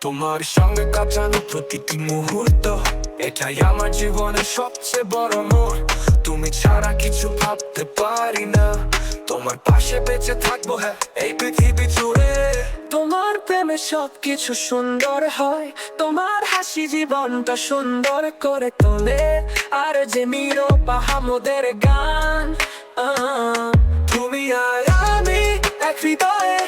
তোমার সঙ্গে কাটানো প্রতিটি মুহূর্ত, এটাই আমার জীবনের সবচেয়ে বড় মোড়। তুমি ছাড়া কিছু ভাবতে পারি না, তোমার পাশে বেঁচে থাকবো হ্যাঁ এই পৃথিবী জুড়ে। তোমার প্রেমে সবকিছু সুন্দর হয়, তোমার হাসি জীবনটা সুন্দর করে তোলে। আর যে মিরো পাহামদের গান, তুমি আর আমি এক হৃদয়ে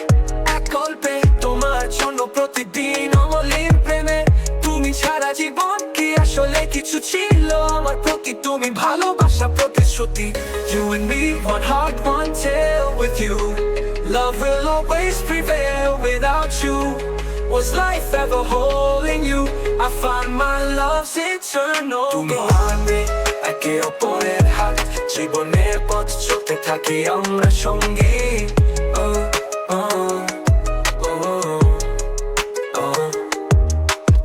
এক গল্পে, তোমার জন্য প্রতিদিন অমলিন প্রেমে। তুমি ছাড়া জীবন কি আসলে কিছু ছিল আমার প্রতি, তুমি ভালোবাসা প্রতিশ্রুতি। You and me, one heart, one tale with you. Love will always prevail without you. Was life ever holding you? I find my love's eternal. তুমি আমি একে অপরের হাত, জীবনের পথ চলতে থাকি আমরা সঙ্গী।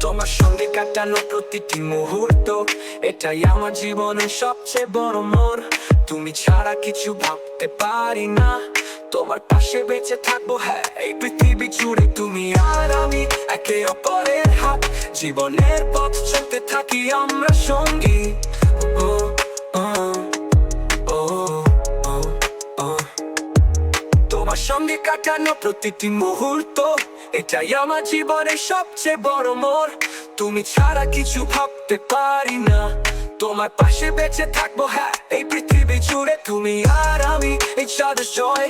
তোমার সঙ্গে কাটানো প্রতিটি মুহূর্ত, এটাই আমার জীবনের সবচেয়ে বড় মোড়। তুমি ছাড়া কিছু ভাবতে পারি না, তোমার পাশে বেঁচে থাকবো হ্যাঁ এই পৃথিবী জুড়ে। তুমি আর আমি একে অপরের হাত, জীবনের পথ চলতে থাকি আমরা সঙ্গী। তোমার সঙ্গে কাটানো প্রতিটি মুহূর্ত, এটাই আমার জীবনের সবচেয়ে বড় মোড়। তুমি ছাড়া কিছু ভাবতে পারি না, তোমার পাশে বেঁচে থাকবো হ্যাঁ এই পৃথিবী জুড়ে। তুমি আর আমি each other's joy.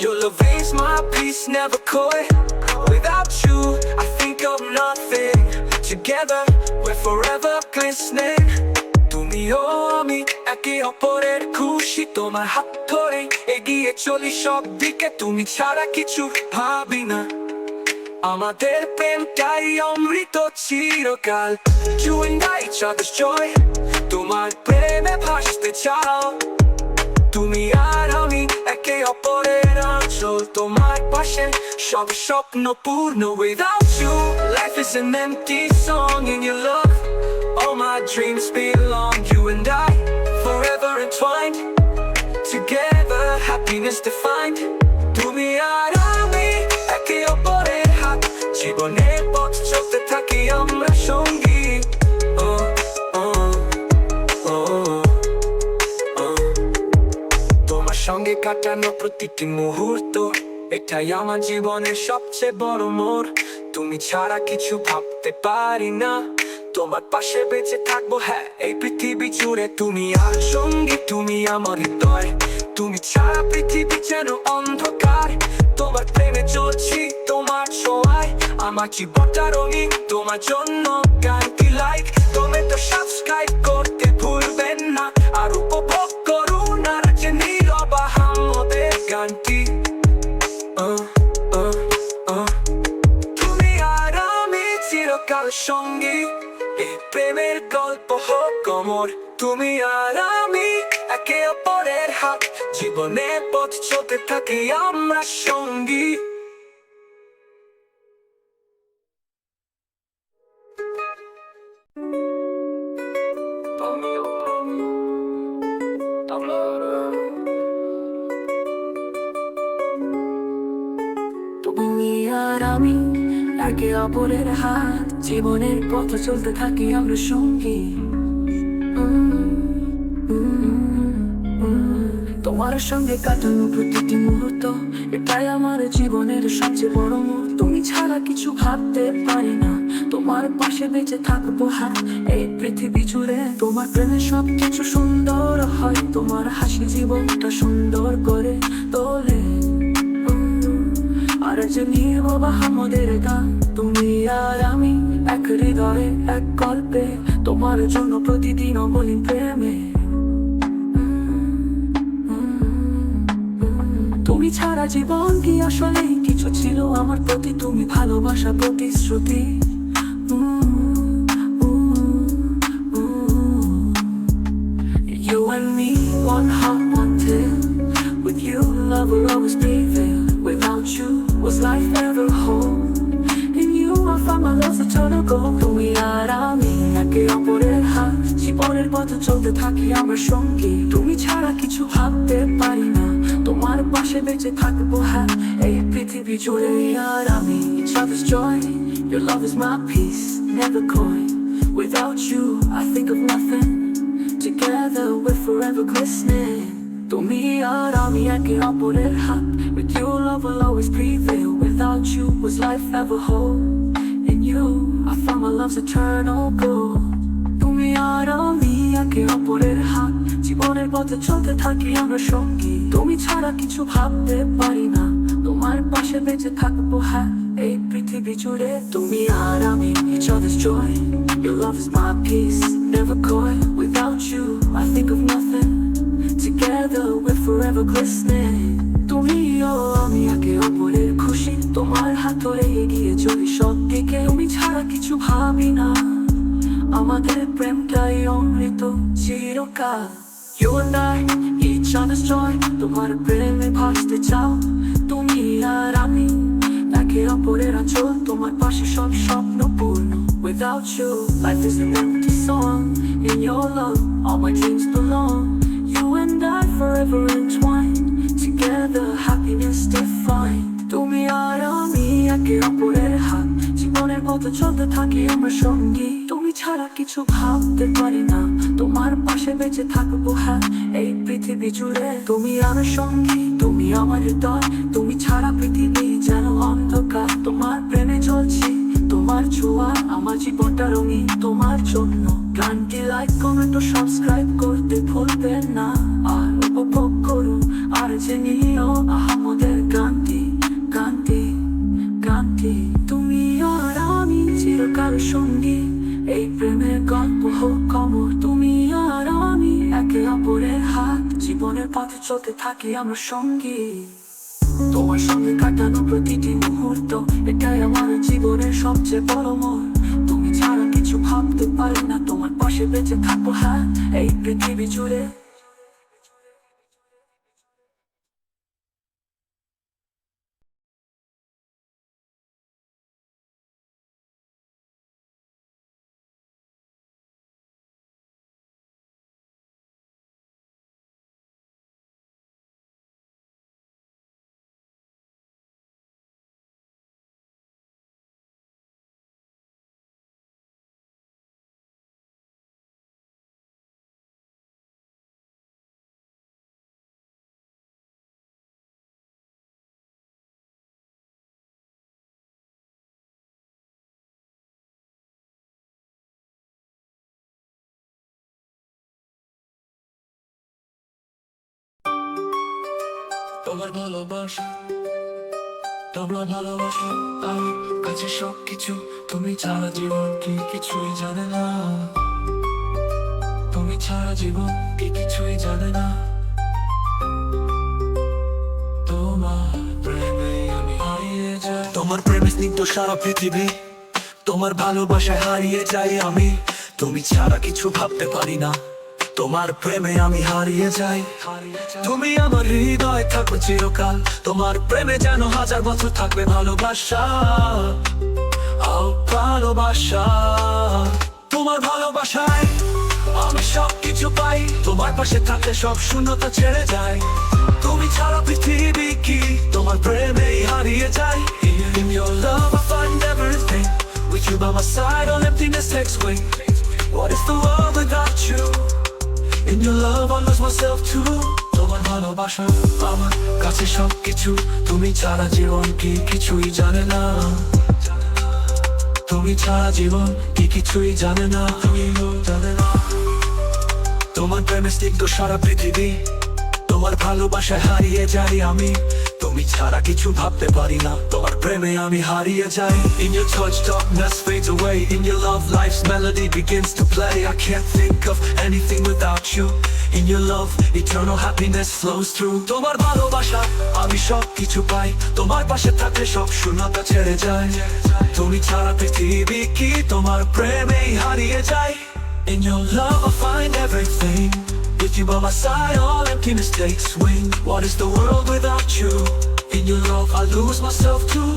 Your love is my peace, never coy. Without you, I think of nothing. Together, we're forever glistening. তুমি ও আমি একে অপরের খুশি, তোমার হাত ধরে এগিয়ে চলি সব দিকে। তুমি ছাড়া কিছু ভাবি না, আমাদের প্রেমটাই অমৃত চিরকাল। You and I, each other's joy. তোমার প্রেমে ভাসতে চাও, তুমি আর আমি একে অপরের আঁচল। তোমার পাশে সব স্বপ্ন পূর্ণ। Without you, life is an empty song. In your love, all my dreams belong. You and I, forever entwined. Together, happiness defined. তুমি আর আমি একে অপরের হাত, জীবনের পথ চলতে থাকি আমরা সঙ্গী। তোমার সঙ্গে কাটানো প্রতিটি মুহূর্ত, এটাই আমার জীবনের সবচেয়ে বড় মোড়। তুমি ছাড়া কিছু ভাবতে পারি না, তোমার পাশে বেঁচে থাকবো হ্যাঁ এই পৃথিবী জুড়ে। তুমি আর সঙ্গী, তুমি আমার হৃদয়। তুমি ছাড়া পৃথিবী যেন অন্ধকার, তোমার প্রেমে চলছি তোমার ছোঁয়ায়। আমার জীবনটা রঙিন তোমার জন্য, গানটি লাইক তুমি তো সাবস্ক্রাইব করতে ভুলবেন না। আর উপভোগ করুন আর যে নীরব আহমদের গানটি। তুমি আর আমি চিরকাল সঙ্গী, এই প্রেমের গল্প হোক অমর। তুমি আর আমি একে অপরের হাত, জীবনের পথ চলতে থাকি আমরা সঙ্গী। তুমি আর আমি একে অপরের হাত, জীবনের পথ চলতে থাকি আমরা সঙ্গী। তোমার সঙ্গে কাটানো প্রতিটি মুহূর্ত, এটাই আমার জীবনের সবচেয়ে বড় মোড়। তুমি ছাড়া কিছু ভাবতে পারি না, তোমার পাশে বেঁচে থাকবো হ্যাঁ এই পৃথিবী জুড়ে। তোমার প্রেমে সবকিছু সুন্দর হয়, তোমার হাসি জীবনটা সুন্দর করে তোলে। আর যে নীরব আহমদের গান, তুমি আর আমি এক হৃদয়ে এক গল্পে। তোমার জন্য প্রতিদিন অমলিন প্রেমে। তুমি ছাড়া জীবন কি আসলে কিছু ছিল আমার প্রতি, তুমি ভালোবাসা প্রতিশ্রুতি। You and me, one heart, one tale. With you, love will always prevail. Without you, was life ever whole? In you, I found my love's eternal goal. তুমি আর আমি একে অপরের হাত, জীবনের পথে চলতে থাকি আমরা সঙ্গী। তুমি ছাড়া কিছু ভাবতে পারি না, তোমার পাশে বেঁচে থাকবো হ্যাঁ এই পৃথিবী জুড়ে আর আমি each other's joy. Your love is my peace, never coy. Without you, I think of nothing. Together we're forever glistening. তুমি আর আমি একে অপরের হাত. With you love will always prevail. Without you, was life ever whole? In you, I found my love's eternal goal. তুমি আর আমি একে অপরের হাত. জীবনের পথে চলতে থাকি আমরা সঙ্গী. তুমি ছাড়া কিছু ভাবতে পারি না. তোমার পাশে বেঁচে থাকবো হ্যাঁ এই পৃথিবী জুড়ে. তুমি আর আমি each other's joy. Your love is my peace, never coy. Without you, I think of nothing. Together we're forever glistening. তুমি ও আমি একে অপরের খুশি. তোমার হাত ধরে এগিয়ে চলি সব দিকে. তুমি ছাড়া কিছু ভাবি না. আমাদের প্রেমটাই অমৃত চিরকাল. You and I, each other's joy. তোমার প্রেমে ভাসতে চাও. তুমি আর আমি একে অপরের আঁচল. তোমার পাশে সব স্বপ্ন পূর্ণ. Without you, life is an empty song. In your love, all my dreams belong. You and I forever entwined. Together, happiness defined. তুমি আর আমি একে অপরের হাত. জীবনের পথে চলতে থাকি আমরা সঙ্গী. তুমি ছাড়া কিছু ভাবতে পারি না. তোমার পাশে বেঁচে থাকবো হ্যাঁ এই পৃথিবী জুড়ে. তুমি আমার সঙ্গী, তুমি আমার হৃদয়. তুমি ছাড়া পৃথিবী যেন অন্ধকার. তোমার প্রেমে চলছি, তোমার ছোঁয়া আমার জীবনটা রঙিন তোমার জন্য. গানটি লাইক কমেন্ট ও সাবস্ক্রাইব করতে ভুলবেন না. আর উপভোগ করুন আর জেনে নিও আমাদের গানটি গানটি গানটি. তুমি আর আমি চিরকাল সঙ্গী. এই প্রেমের গল্প হোক অমর. তুমি আর আমি একে অপরের হাত. জীবনের পথে চলতে থাকি আমরা সঙ্গী. তোমার সঙ্গে কাটানো প্রতিটি মুহূর্ত এটাই আমার জীবনের সবচেয়ে বড় মোড়. তুমি ছাড়া কিছু ভাবতে পারি না. তোমার পাশে বেঁচে থাকবো হ্যাঁ এই পৃথিবী জুড়ে. তোমার ভালোবাসা, তোমার ভালোবাসা আমার কাছে সব কিছু. তুমি ছাড়া জীবন কি কিছুই জানে না. তুমি ছাড়া জীবন কি কিছুই জানে না. তোমার প্রেমে আমি হারিয়ে যাই. তোমার প্রেমে স্নিগ্ধ সারা পৃথিবী. তোমার ভালোবাসায় হারিয়ে যাই আমি. তুমি ছাড়া কিছু ভাবতে পারি না. তোমার প্রেমে আমি হারিয়ে যাই. তুমি আমার হৃদয় থাকবে চিরকাল. তোমার প্রেমে যেন হাজার বছর থাকবে ভালোবাসা. ভালোবাসা তোমার ভালোবাসায় আমি সব কিছু পাই. তোমার পাশে থাকলে সব শূন্যতা ছেড়ে যায়. তুমি ছাড়া পৃথিবী কি তোমার প্রেমেই হারিয়ে যায়. In your love I find everything. With you by my side all emptiness takes wing. What is the world without you? In your love I lose myself too. তোমার ভালোবাসা আমার কাছে সব কিছু. তুমি ছাড়া জীবন কি কিছুই জানে না. তুমি ছাড়া জীবন কি কিছুই জানে না. জানে না. তোমার প্রেমে স্নিগ্ধ সারা পৃথিবী. তোমার ভালোবাসায় হারিয়ে যাই আমি. তুমি ছাড়া কিছু ভাবতে পারি না. তোমার প্রেমে আমি হারিয়ে যাই. In your touch darkness fades away. In your love life's melody begins to play. I can't think of anything without you. In your love eternal happiness flows through. তোমার ভালোবাসা আমি সব কিছু পাই. তোমার পাশে থাকলে সব শূন্যতা ছেড়ে যায়. তুমি ছাড়া পৃথিবী কি তোমার প্রেমেই হারিয়ে যাই. In your love I find everything. With you by my side all emptiness takes wing. What is the world without you? In your love I lose myself too.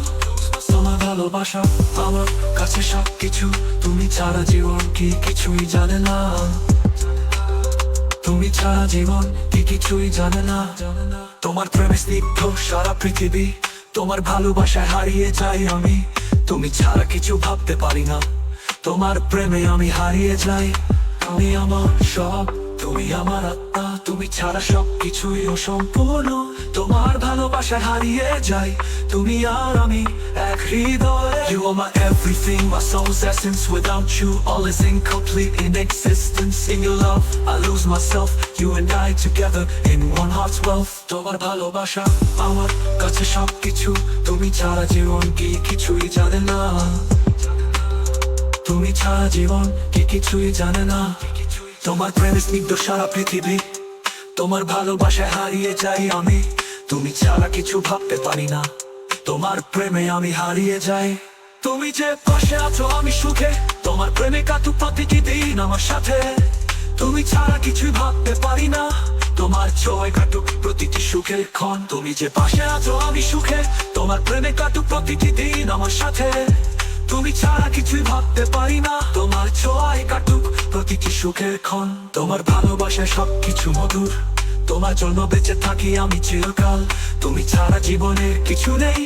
তোমার ভালোবাসা আমার কাছে সব কিছু. তুমি ছাড়া জীবন কি কিছুই জানে না. তুমি ছাড়া জীবন কি কিছুই জানে না। তোমার প্রেমে স্নিগ্ধ সারা পৃথিবী, তোমার ভালোবাসায় হারিয়ে যাই আমি। তুমি ছাড়া কিছু ভাবতে পারি না, তোমার প্রেমে আমি হারিয়ে যাই। তুমি আমার সব, তুমি আমার আত্মা, তুমি ছাড়া সব কিছুই অসম্পূর্ণ। তোমার ভালোবাসায় হারিয়ে যাই, তুমি আর আমি এক হৃদয়ে। You are my everything, my soul's essence. Without you, all is incomplete in existence. In your love, I lose myself. You and I together in one heart's wealth. তোমার ভালোবাসা আমার কাছে সব কিছু, তুমি ছাড়া জীবন কি কিছুই জানে না। তুমি ছাড়া জীবন কি কিছুই জানে না। তোমার প্রেমে স্নিগ্ধ সারা পৃথিবী, তোমার ভালোবাসায় হারিয়ে যাই আমি। তুমি ছাড়া কিছু ভাবতে পারি না, তোমার প্রেমে আমি হারিয়ে যাই। তুমি যে পাশে আছো আমি সুখে, তোমার প্রেমে কাটুক প্রতিটি দিন আমার সাথে। তুমি ছাড়া কিছুই ভাবতে পারি না, তোমার ছোঁয়ায় কাটুক প্রতিটি সুখের ক্ষণ। তুমি যে পাশে আছো আমি সুখে, তোমার প্রেমে কাটুক প্রতিটি দিন আমার সাথে। তুমি ছাড়া কিছুই ভাবতে পারি না, তোমার ছোঁয়ায় কাটুক প্রতিটি সুখের ক্ষণ। তোমার ভালোবাসায় সবকিছু মধুর, তোমার জন্য বেঁচে থাকি আমি চিরকাল। তুমি ছাড়া জীবনে কিছু নেই,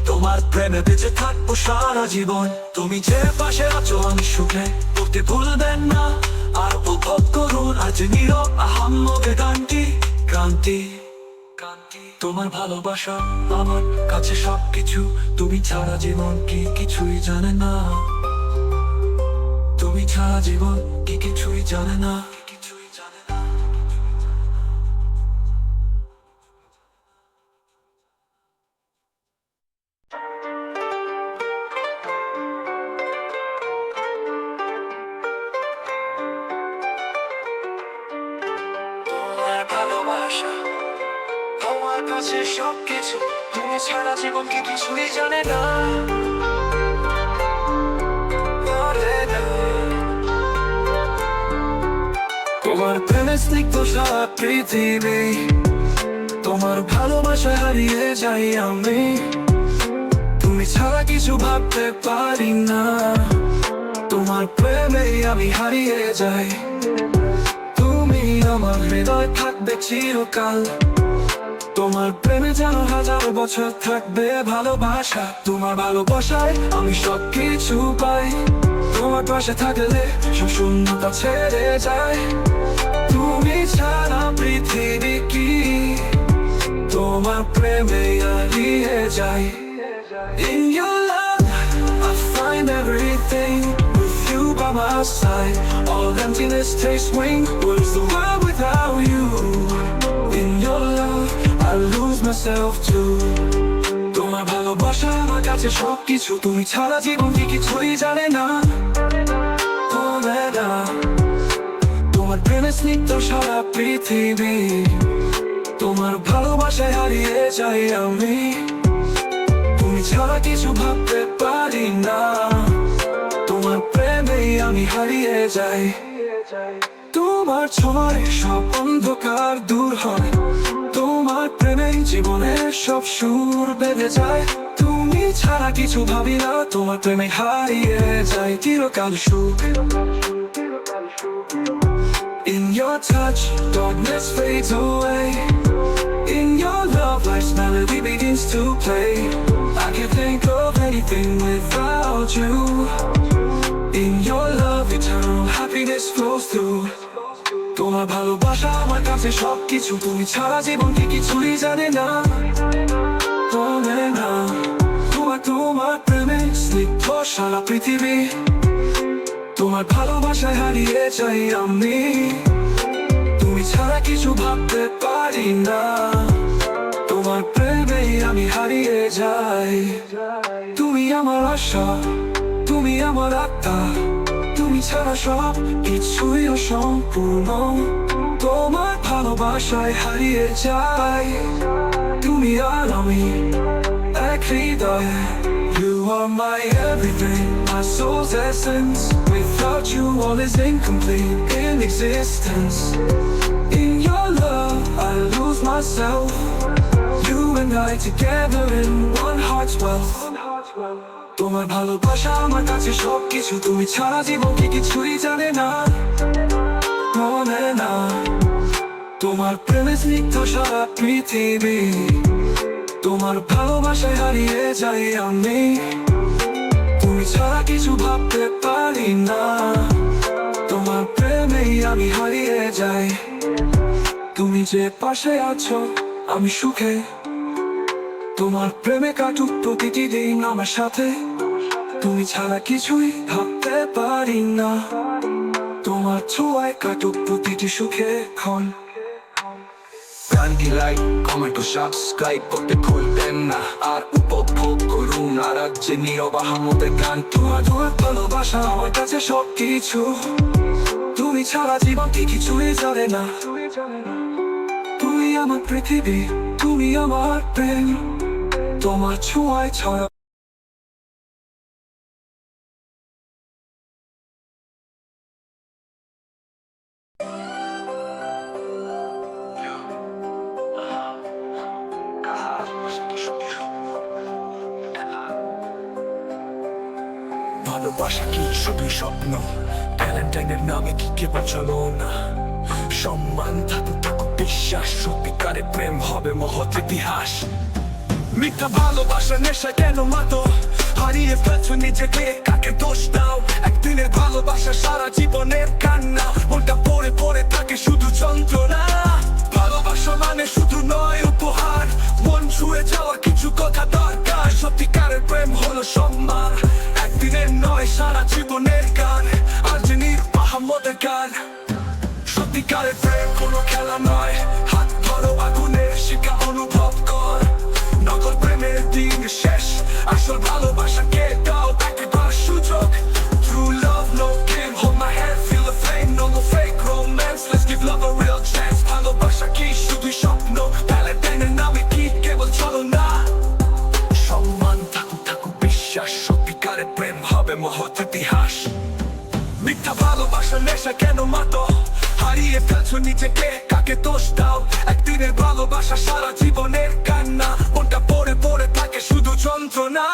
তোমার প্রেমে বেঁচে থাকবো সারা জীবন। তুমি যে পাশে আছো আমি সুখে, পড়তে ভুলবেন না আর উপভোগ করুন আজ নীরব আহাম্মদের গানটি। ক্রান্তি তোমার ভালোবাসা আমার কাছে সবকিছু, তুমি ছাড়া জীবন কি কিছুই জানে না। তুমি ছাড়া জীবন কি কিছুই জানে না। তোমার ভালোবাসা আমার কাছে সবকিছু, তুমি ছাড়া জীবন কি কিছুই জানে না। তোমার প্রেমে স্নিগ্ধ সারা পৃথিবী, তোমার ভালোবাসায় হারিয়ে যাই আমি। তুমি ছাড়া কিছু ভাবতে পারি না, তোমার প্রেমে আমি হারিয়ে যাই। তুমি আমার হৃদয় থাকবে চিরকাল, তোমার প্রেমে যেন হাজার বছর থাকবে ভালোবাসা। তোমার ভালোবাসায় আমি সব কিছু পাই, তোমার পাশে থাকলে সব শূন্যতা ছেড়ে যায়। তুমি ছাড়া পৃথিবী কি, তোমার প্রেমে হারিয়ে যাই। In your love I find everything, with you by my side all emptiness takes wing. Where's the world without you? In your love I lose myself too. তোমার ভালোবাসা আমার কাছে সবকিছু, তুমি ছাড়া জীবন কি কিছুই জানে না। তোমার প্রেমে স্নিগ্ধ সারা পৃথিবী, তোমার ভালোবাসায় হারিয়ে যাই আমি। তুমি ছাড়া কিছু ভাবতে পারি না, তোমার প্রেমে আমি হারিয়ে যাই। তোমার ছোঁয়ায় সব অন্ধকার দূর হয়, তোমার প্রেমে জীবনের সব সুর বেঁধে যায়। তুমি ছাড়া কিছু ভাবি না, তোমার প্রেমে হারিয়ে যায় চিরকাল সুখ। In your touch, darkness fades away. In your love, life's melody begins to play. I can't think of anything without you. In your love, eternal happiness flows through. তোমার ভালোবাসা আমার কাছে সবকিছু, তুমি ছাড়া জীবন কি কিছুই জানে না। তোমার প্রেমে স্নিগ্ধ সারা পৃথিবী, তোমার ভালোবাসায় হারিয়ে যাই আমি। তুমি ছাড়া কিছু ভাবতে পারি না, তোমার প্রেমে আমি হারিয়ে যাই। তুমি আমার আশা, তুমি আমার আত্মা, তুমি ছাড়া সব কিছুই অসম্পূর্ণ। তোমার ভালোবাসায় হারিয়ে যাই, তুমি আর আমি এক হৃদয়ে। You are my everything, my soul's essence. Without you all is incomplete in existence. In your love I lose myself, you and I together in one heart's wealth. তোমার ভালোবাসা আমার কাছে সবকিছু, তুমি ছাড়া জীবন কি কিছুই জানে না। তোমার প্রেমে স্নিগ্ধ সারা পৃথিবী, তোমার ভালোবাসায় হারিয়ে যাই আমি। তুমি ছাড়া কিছু ভাবতে পারি না, তোমার প্রেমেই আমি হারিয়ে যাই। তুমি যে পাশে আছো আমি সুখে, তোমার প্রেমে কাটুক প্রতিটি দিন আমার সাথে। তুমি ছাড়া কিছুই ভাবতে পারি না, তোমার ছোঁয়ায় কাটুক প্রতিটি সুখে ক্ষণ। গানটি লাইক কমেন্ট ও সাবস্ক্রাইব করতে ভুলবেন না, আর উপভোগ করুন আর যে নীরব আহমদের গান। তোমার ভালোবাসা আমার কাছে সবকিছু, তুমি ছাড়া জীবন কি কিছুই চলে না। তুমি আমার পৃথিবী, তুমি আমার প্রেম, তোমার ছোঁয়ায় ছয়। ভালোবাসা কি শুধু স্বপ্ন, ভ্যালেন্টাইনের নামে কি কেবল চলো না। সম্মান থাকুক থাকুক বিশ্বাস, সত্যিকারের প্রেম হবে মহৎ ইতিহাস। মিথ্যা ভালোবাসা নেশায় কেন মাতো, হারিয়ে ফেলছো নিজেকে, কাকে দোষ দাও। একদিনের ভালোবাসা সারা জীবনের কান্না, মনটা পড়ে পড়ে থাকে শুধু যন্ত্রণা। ভালোবাসা মানে শুধু নয় উপহার, মন ছুঁয়ে যাওয়া কিছু কথা দরকার। সত্যিকারের প্রেম হলো সম্মান, একদিনের নয় সারা জীবনের গান। আর যিনি আহমদের গান। সত্যিকারের প্রেম কোনো খেলা নয়, হাত ধরো আগুনের শিখা অনুভব কর। নকল প্রেমের দিন শেষ, আসল ভালোবাসাকে দাও একবার সুযোগ। True love, no game, hold my hand, feel the flame, no more fake romance, let's give love a real chance. ভালোবাসা কি শুধুই স্বপ্ন, ভ্যালেন্টাইনের নামে কি কেবল চলো না। সম্মান থাকুক থাকুক বিশ্বাস, সত্যিকারের প্রেম হবে মহৎ ইতিহাস। মিথ্যা ভালোবাসা নেশা কেন মাতো, হারিয়ে ফেলছো নিজেকে, কাকে দোষ দাও। একদিনের ভালোবাসা সারা জীবনের কান্না, মনটা পড়ে পড়ে থাকে শুধু যন্ত্রণা।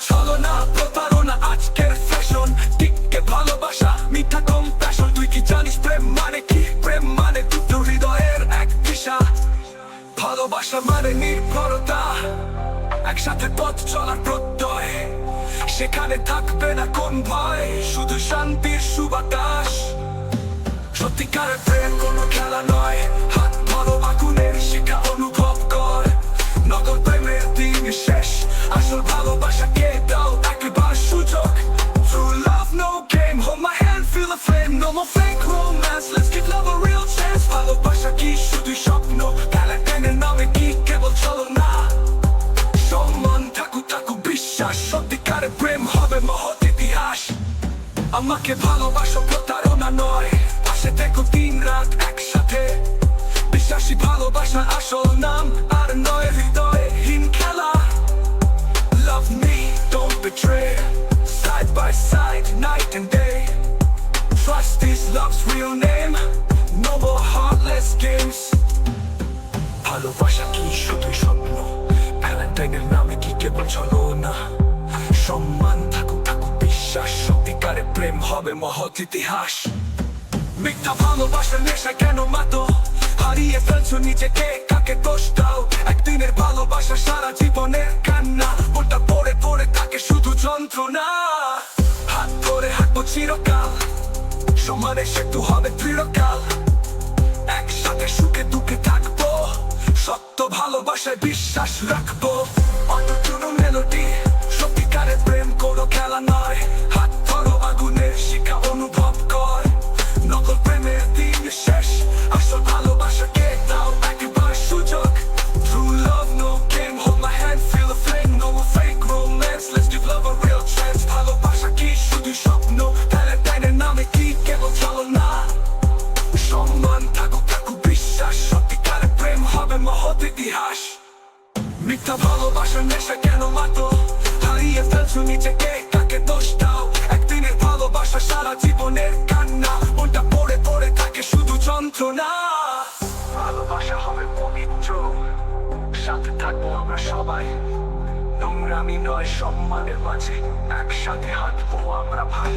ছলনা প্রতারণা আজকের ফ্যাশন, টিকে ভালোবাসা মিথ্যা কম্প্যাশন। তুই কি জানিস প্রেম মানে কি? প্রেম মানে দুটো হৃদয়ের এক দিশা। ভালোবাসা মানে নির্ভরতা, একসাথে পথ চলার প্রত্যয়। সেখানে থাকবে না কোন ভয়, শুধু শান্তির সুবাতাস। সত্যিকারের প্রেম কোনো খেলা নয়, হাত ধরো আগুনের শিখা অনুভব কর। নকল প্রেমের দিন শেষ, আসল ভালোবাসাকে দাও একবার সুযোগ। True love, no game, hold my hand, feel the flame, no more fake romance, let's give love a real chance. ভালোবাসা কি শুধুই স্বপ্ন, ভ্যালেন্টাইনের নামে কি কেবল চলো না। সম্মান থাকুক থাকুক বিশ্বাস, সত্যিকারের প্রেম হবে মহৎ ইতিহাস। আমাকে ভালোবাসো প্রতারণা নয়, পাশে থেকো দিন রাত একসাথে। বিশ্বাসী ভালোবাসা আসল নাম, আর নয় হৃদয়হীন খেলা। Love me, don't betray, side by side, night and day. Trust is love's real name, no more heartless games. ভালোবাসা কি শুধুই স্বপ্ন, ভ্যালেন্টাইনের নামে কি কেবল চলো না। সম্মান থাকুক থাকুক বিশ্বাস, সত্যিকারের প্রেম হবে মহৎ ইতিহাস। মিথ্যা ভালোবাসা নেশা কেন মাতো, হারিয়ে ফেলছো নিজেকে, কাকে দোষ দাও। একদিনের ভালোবাসা সারা জীবনের কান্না, মনটা পড়ে পড়ে থাকে শুধু যন্ত্রণা। হাত ধরে হাঁটবো চিরকাল, সমানে সেতু হবে দৃঢ়কাল। একসাথে সুখে দুঃখে থাকবো, সত্য ভালোবাসায় বিশ্বাস রাখবো। অনন্য মেলোডি, সত্যিকারের প্রেম কোনো খেলা নয়। হাত ধরো আগুনের শিখা অনুভব কর। নকল প্রেমের দিন শেষ, আসল ভালোবাসাকে দাও একবার সুযোগ। True love, no game, hold my hand, feel the flame, no more fake romance, let's give love a real chance. ভালোবাসা কি শুধুই স্বপ্ন, ভ্যালেন্টাইনের নামে কি কেবল চলো না। সম্মান থাকুক থাকুক বিশ্বাস, সত্যিকারের প্রেম হবে মহৎ ইতিহাস। মিথ্যা ভালোবাসা নেশা কেন মাতো, হারিয়ে ফেলছো নিজেকে, কাকে দোষ দাও। একদিনের ভালোবাসা সারা জীবনের কান্না, মনটা পড়ে পড়ে থাকে শুধু যন্ত্রণা। ভালোবাসা হবে পবিত্র, সাথে থাকবো আমরা সবাই। নোংরামি নয় সম্মানের মাঝে, একসাথে হাঁটবো আমরা ভাই।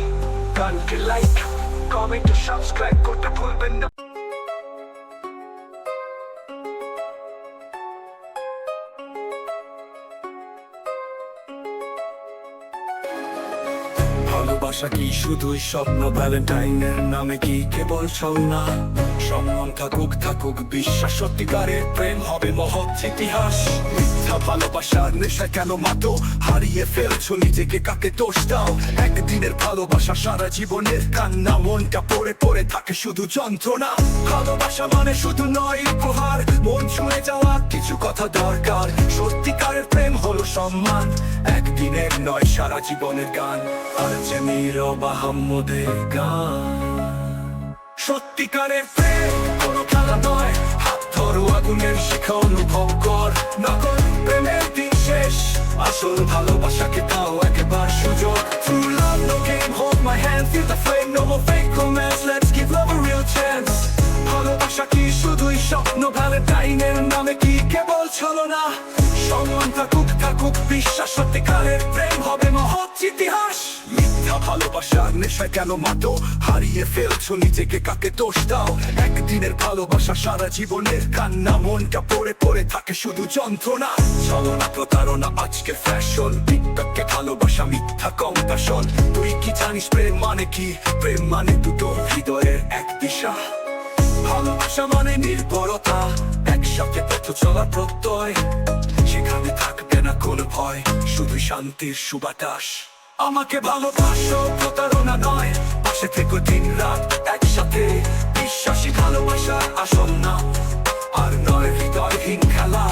গানকে লাইক কমেন্ট ও সাবস্ক্রাইব করতে ভুলবেন না। ভালোবাসা কি শুধুই স্বপ্ন, ভ্যালেন্টাইনের নামে কি কেবল ছলনা? সম্মান থাকুক থাকুক বিশ্বাস, সত্যিকারের প্রেম হবে মহৎ ইতিহাস। মিথ্যা ভালোবাসার নেশা কেন মাতো, হারিয়ে ফেলছো নিজেকে, কাকে দোষ দাও? একদিনের ভালোবাসা সারা জীবনের কান্না, মনটা পড়ে পড়ে থাকে শুধু যন্ত্রণা। ভালোবাসা মানে শুধু নয় উপহার, মন ছুঁয়ে যাওয়া কিছু কথা দরকার। সত্যিকারের প্রেম হলো সম্মান, একদিনের নয় সারা জীবনের গান। আর যে নীরব আহম্মদের গান। সত্যিকারের প্রেম কোনো খেলা নয়, হাত ধরো আগুনের শিখা অনুভব কর। নকল প্রেমের দিন শেষ, আসল ভালোবাসাকে দাও একবার সুযোগ। True love, no game, hold my hand, feel the flame, no more fake romance, let's give love a real chance. ভালোবাসা কি শুধুই স্বপ্ন, ভ্যালেন্টাইনের নামে কি কেবল ছলনা? সম্মান থাকুক থাকুক বিশ্বাস, সত্যিকারের প্রেম হবে মহৎ ইতিহাস। মিথ্যা ভালোবাসার নেশায় কেন মাতো, হারিয়ে ফেলছো নিজেকে, কাকে দোষ দাও? একদিনের ভালোবাসা সারা জীবনের কান্না, মনটা পড়ে পড়ে থাকে শুধু যন্ত্রণা। ছলনা প্রতারণা আজকে ফ্যাশন, টিকটকে ভালোবাসা মিথ্যা কম্পাশন। তুই কি জানিস প্রেম মানে কি? প্রেম মানে দুটো হৃদয়ের এক দিশা। ভালোবাসা মানে নির্ভরতা, একসাথে পথ চলার প্রত্যয়। সেখানে থাকবে না কোনো ভয়, শুধু শান্তির সুবাতাস। আমাকে ভালোবাসো প্রতারণা নয়, পাশে থেকে দিন রাত একসাথে। বিশ্বাসী ভালোবাসার আসল না, আর নয় হৃদয়হীন খেলা।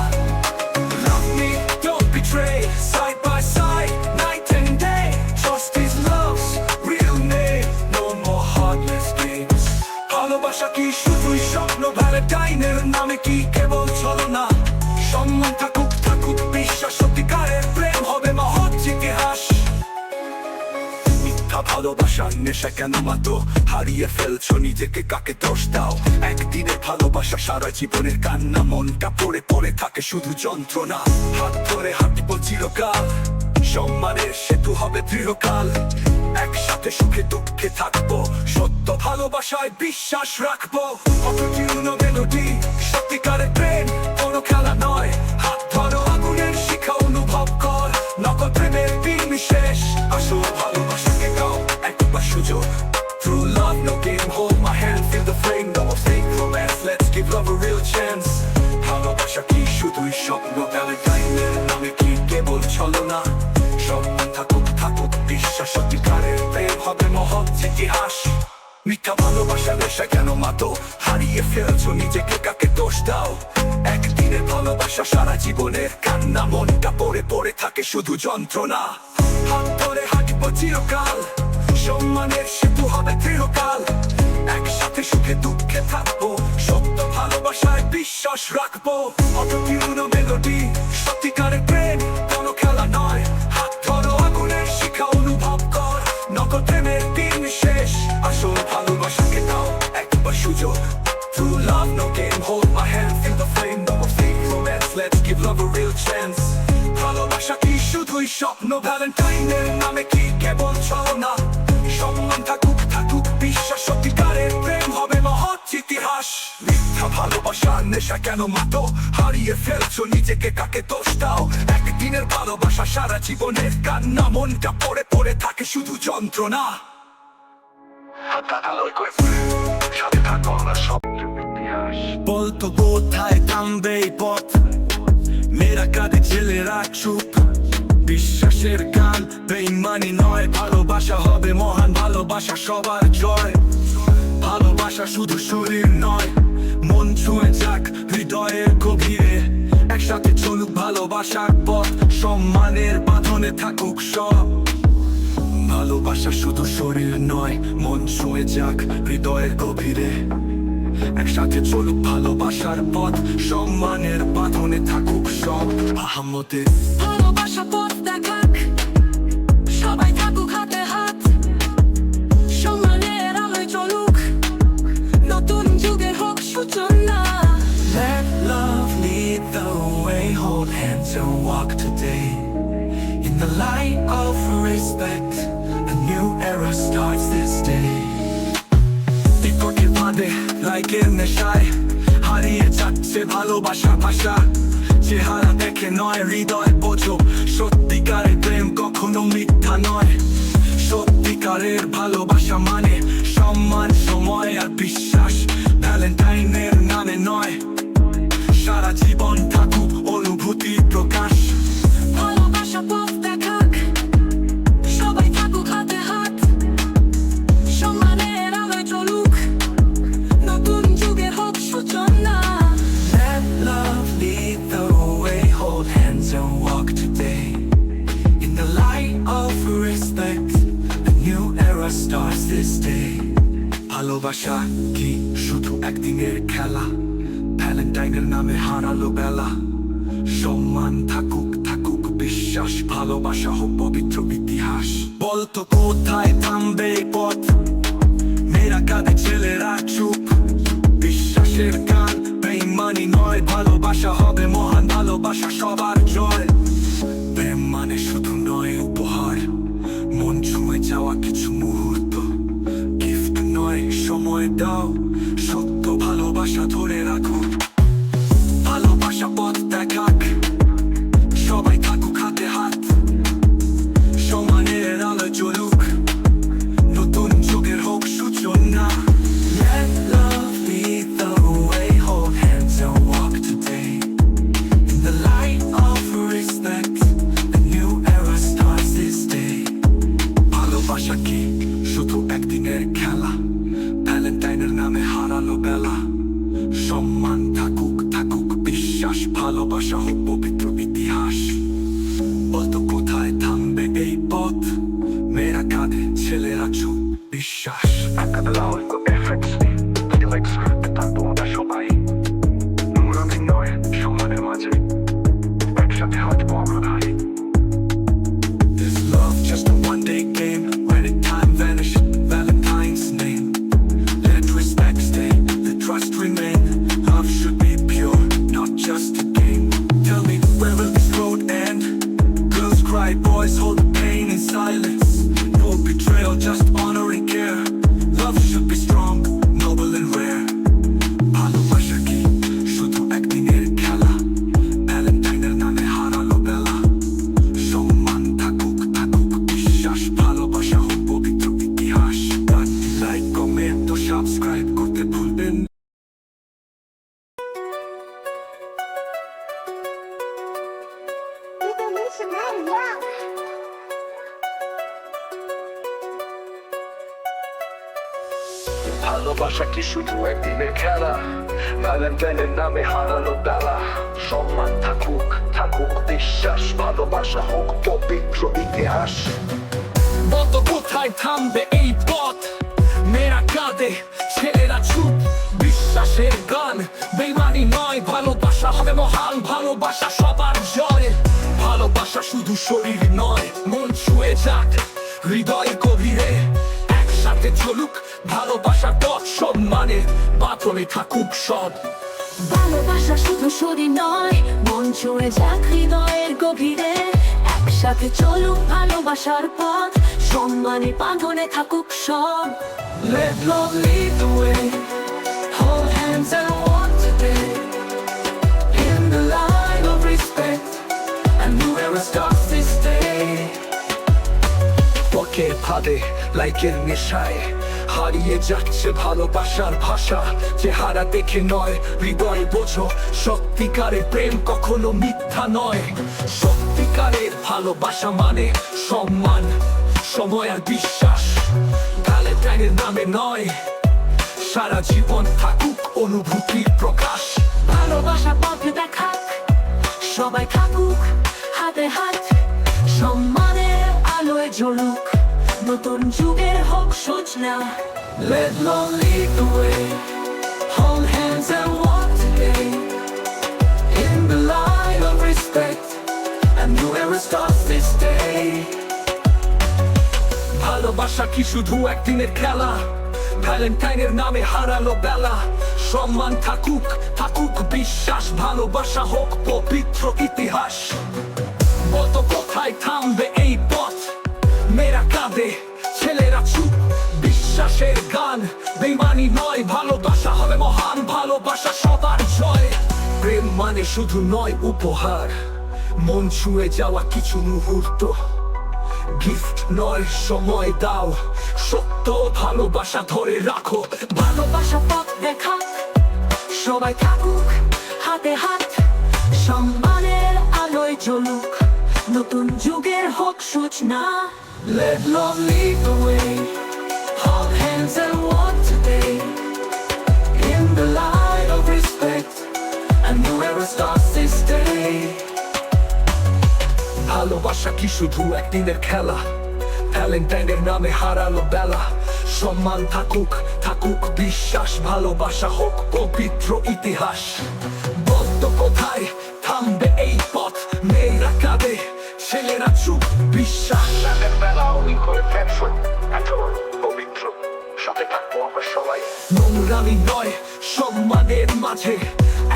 Love me, don't betray, side by side, night and day. Trust is love's real name, no more heartless games. ভালোবাসা কি শুধুই স্বপ্ন, ভ্যালেন্টাইনের নামে কি কেবল ছলনা? সম্মান থাকুক থাকুক বিশ্বাস, সত্যিকারের প্রেম হবে মহৎ ইতিহাস। মিথ্যা ভালোবাসার নেশা কেন মাতো, হারিয়ে ফেলছো নিজেকে, কাকে দোষ দাও? একদিনের ভালোবাসা সারা জীবনের কান্না, মনটা পড়ে পড়ে থাকে শুধু যন্ত্রণা। হাত ধরে হাঁটবো চিরকাল, সম্মানের সেতু হবে দৃঢ়কাল। একসাথে সুখে দুঃখে থাকবো, সত্য ভালোবাসায় বিশ্বাস রাখবো। অপ্রতিরূপ মেলোডি, সত্যিকারের প্রেম কোনো খেলা নয়। হাত ধরো আগুনের শিখা অনুভব কর, নকল প্রেমের দিন শেষ, আসল ভালোবাসাকে দাও একবার সুযোগ। True love, no game, hold my hand, feel the flame, no more fake romance, let's give love a real chance. ভালোবাসা কি শুধুই স্বপ্ন, ভ্যালেন্টাইনের নামে কি কেবল ছলনা? সম্মান থাকুক থাকুক বিশ্বাস, সত্যিকারের প্রেম হবে মহৎ ইতিহাস। মিথ্যা ভালোবাসা নেশা কেন মাতো, হারিয়ে ফেলছো নিজেকে, কাকে দোষ দাও? একদিনের ভালোবাসা সারা জীবনের কান্না, মনটা পড়ে পড়ে থাকে শুধু যন্ত্রণা। হাত ধরে হাঁটবো চিরকাল, সম্মানের সেতু হবে দৃঢ়কাল। একসাথে সুখে দুঃখে থাকবো, সত্য ভালোবাসায় বিশ্বাস রাখবো। অপ্রতিরূপ মেলোডি, সত্যিকারের প্রেম কোনো খেলা নয়। হাত ধরো আগুনের শিখা অনুভব কর, নকল প্রেমের দিন শেষ, আসল ভালোবাসাকে দাও একবার সুযোগ। True love, no game, hold my hand, feel the flame, no more fake romance, let's give love a real chance. ভালোবাসা কি শুধুই স্বপ্ন, ভ্যালেন্টাইনের নামে কি কেবল ছলনা? সম্মান থাকুক থাকুক বিশ্বাস, সত্যিকারের প্রেম হবে মহৎ ইতিহাস। মিথ্যা ভালোবাসার নেশা কেন মাতো, হারিয়ে ফেলছো নিজেকে, কাকে দোষ দাও? একদিনের ভালোবাসা সারা জীবনের কান্না, মনটা পড়ে পড়ে থাকে শুধু যন্ত্রণা। বলতো কোথায় থামবে এই পথ, মেয়েরা কাঁদে ছেলেরা চুপ। বিশ্বাসের গান বেঈমানি নয়, ভালোবাসা হবে মহান, ভালোবাসা সবার জয়। ভালোবাসা শুধু শরীর নয়, মন ছুঁয়ে যাক হৃদয়ের গভীরে। একসাথে চলুক ভালোবাসার পথ, সম্মানের বাঁধনে থাকুক সব। ভালোবাসা শুধু শরীর নয়, মন ছুঁয়ে যাক হৃদয়ের গভীরে। একসাথে চলুক ভালোবাসার পথ, সম্মানের বাঁধনে থাকুক সব। আহমদের ভালোবাসা পথ দেখাক, সবাই থাকুক হাতে হাত। সম্মানের আলোয় চলুক, নতুন যুগের হোক সূচনা। Let love lead the way, hold hands and walk today. In the light of respect, a new era starts this day. বিপক্ষে বাঁধে লাইকের নেশায়, হারিয়ে যাচ্ছে ভালোবাসার ভাষা। চেহারা দেখে নয় হৃদয় বোঝো, সত্যিকারের প্রেম কখনো মিথ্যা নয়। সত্যিকারের starts this day. ভালোবাসা কি শুধু একদিনের খেলা? ভ্যালেন্টাইনের নামে হারালো বেলা। সম্মান থাকুক থাকুক বিশ্বাস, ভালোবাসা হোক পবিত্র ইতিহাস। বলতো কোথায় থামবে এই পথ? মেয়েরা কাঁদে ছেলেরা চুপ। বিশ্বাসের গান বেইমানি নয়, ভালোবাসা হবে মহান, ভালোবাসা সবার জয়। প্রেম মানে শুধু নয় উপহার, মন ছুঁয়ে যাওয়া কিছু মুহূর্ত। গিফট নয় সময় দাও, সত্য ভালোবাসা ধরে রাখো। ভালোবাসা পথ দেখাক, সবাই থাকুক হাতে হাত। সমানের আলো জ্বলুক, নতুন যুগের হোক সূচনা। Let love lead the way, hold hands and walk today. In the light of respect, a new era starts this day. ভালোবাসা কি শুধু একদিনের খেলা? ভ্যালেন্টাইনের নামে হারালো বেলা। সম্মান থাকুক থাকুক বিশ্বাস, ভালোবাসা হোক পবিত্র ইতিহাস। বলতো কোথায় থামবে এই পথ? মেয়েরা কাঁদে ছেলেরা চুপ। বিশ্বাস সবাই নুরানি নয় সমানের মাঝে একসাথে হাত পড়াই। This love just a one-day game, when in time vanish, Valentine's name. Let respect stay, let trust remain. Love should be pure, not just a game. Tell me, where will this road end? Girls cry, boys hold the pain in silence. No betrayal, just honor and care. Love should be strong, noble and rare. ভালোবাসা কি শুধু একদিনের খেলা? ভ্যালেন্টাইনের নামে হারালো বেলা। সম্মান থাকুক থাকুক বিশ্বাস, ভালোবাসা হোক পবিত্র ইতিহাস। লাইক কমেন্ট ও সাবস্ক্রাইব করতে ভুলবেন। ভালোবাসা কি শুধু একদিনের খেলা? ভ্যালেন্টাইনের নামে হারালো বেলা। সম্মান থাকুক থাকুক বিশ্বাস, ভালোবাসা হোক পবিত্র ইতিহাস। বলতো কোথায় থামবে এই পথ? মেয়েরা কাঁদে ছেলেরা চুপ। বিশ্বাসের গান বেইমানি নয়, ভালোবাসা হবে মহান, ভালোবাসা সবার জয়। ভালোবাসা শুধু শরীর নয়, মন ছুঁয়ে যাক হৃদয়ের গভীরে। একসাথে চলুক ভালোবাসা পথ, সম্মানে বাঁধনে থাকুক সব। ভালোবাসা শুধু শরীর নয়, মন ছুঁয়ে যাক হৃদয়ের গভীরে। একসাথে চলুক ভালোবাসার পথ, সম্মানে বাঁধনে থাকুক সব। Let love lead the way, hold hands and walk today. In the light of respect, a new era starts this day. পথের ফাঁদে লাইকের নেশায় হারিয়ে যাচ্ছে ভালোবাসার ভাষা। চেহারা দেখে নয় হৃদয় বোঝো, সত্যিকারের প্রেম কখনো মিথ্যা নয়। সত্যিকারের ভালোবাসা মানে সম্মান, সময় আর বিশ্বাস। ভ্যালেন্টাইনের নামে নয়, সারা জীবন থাকুক অনুভূতির প্রকাশ। ভালোবাসা পথে দেখাক, সবাই থাকুক হাতে হাত। সম্মানের আলোয় জ্বলুক, নতুন যুগের হোক সূচনা। Let love lead the way, hold hands and walk today. In the light of respect, a new era starts this day. ভালোবাসা কি শুধু একদিনের খেলা? ভ্যালেন্টাইনের নামে হারালো বেলা। সম্মান থাকুক থাকুক বিশ্বাস, ভালোবাসা হোক পবিত্র ইতিহাস। বলতো কোথায় থামবে এই পথ? মেয়েরা কাঁদে ছেলেরা চুপ। বিশ্বাসের গান বেইমানি নয়, ভালোবাসা হবে মহান, ভালোবাসা সবার জয়। প্রেম মানে শুধু নয় উপহার, মন ছুঁয়ে যাওয়া কিছু মুহূর্ত। গিফট নয় সময় দাও, সত্য ভালোবাসা ধরে রাখো। ভালোবাসা পথ দেখাক, সবাই থাকুক হাতে হাত। সম্মানের আলোয় জ্বলুক, নতুন যুগের হোক সূচনা। Let love lead the way, hold hands and walk today. In the light of respect, a new era starts this day. ভালোবাসা কি শুধু একদিনের খেলা? ভ্যালেন্টাইনের নামে হারালো বেলা। সম্মান থাকুক, থাকুক বিশ্বাস, ভালোবাসা হোক পবিত্র ইতিহাস। বদ্ধ কোথায় থামবে এই পথ, মেয়েরা কাঁদে ছেলেরা চুপ, বিশ্বাস পবিত্র সাথে থাকবো আমরা সবাই। নোংরামি নয় সম্মানের মাঝে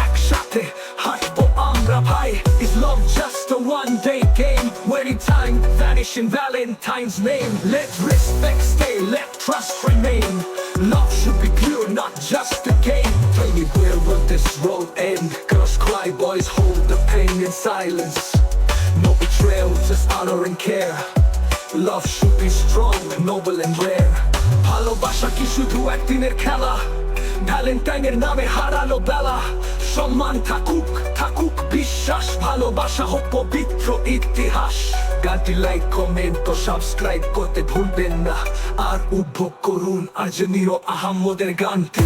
একসাথে হাঁটবো আমরা ভাই। Is love just a one day game, waiting time vanish in Valentine's name? Let respect stay, let trust remain. Love should be pure, not just a game. Tell me, where will this road end? Girls cry, boys hold the pain in silence. No betrayal, just honor and care. Love should be strong, noble and rare. ভালোবাসা কি শুধু একদিনের খেলা? ভ্যালেন্টাইনের নামে হারালো বেলা। সম্মান থাকুক, থাকুক বিশ্বাস, ভালোবাসা হোক পবিত্র ইতিহাস। গানটি লাইক কমেন্ট ও সাবস্ক্রাইব করতে ভুলবেন না। আর উপভোগ করুন আজনীয় আহম্মদের গানটি।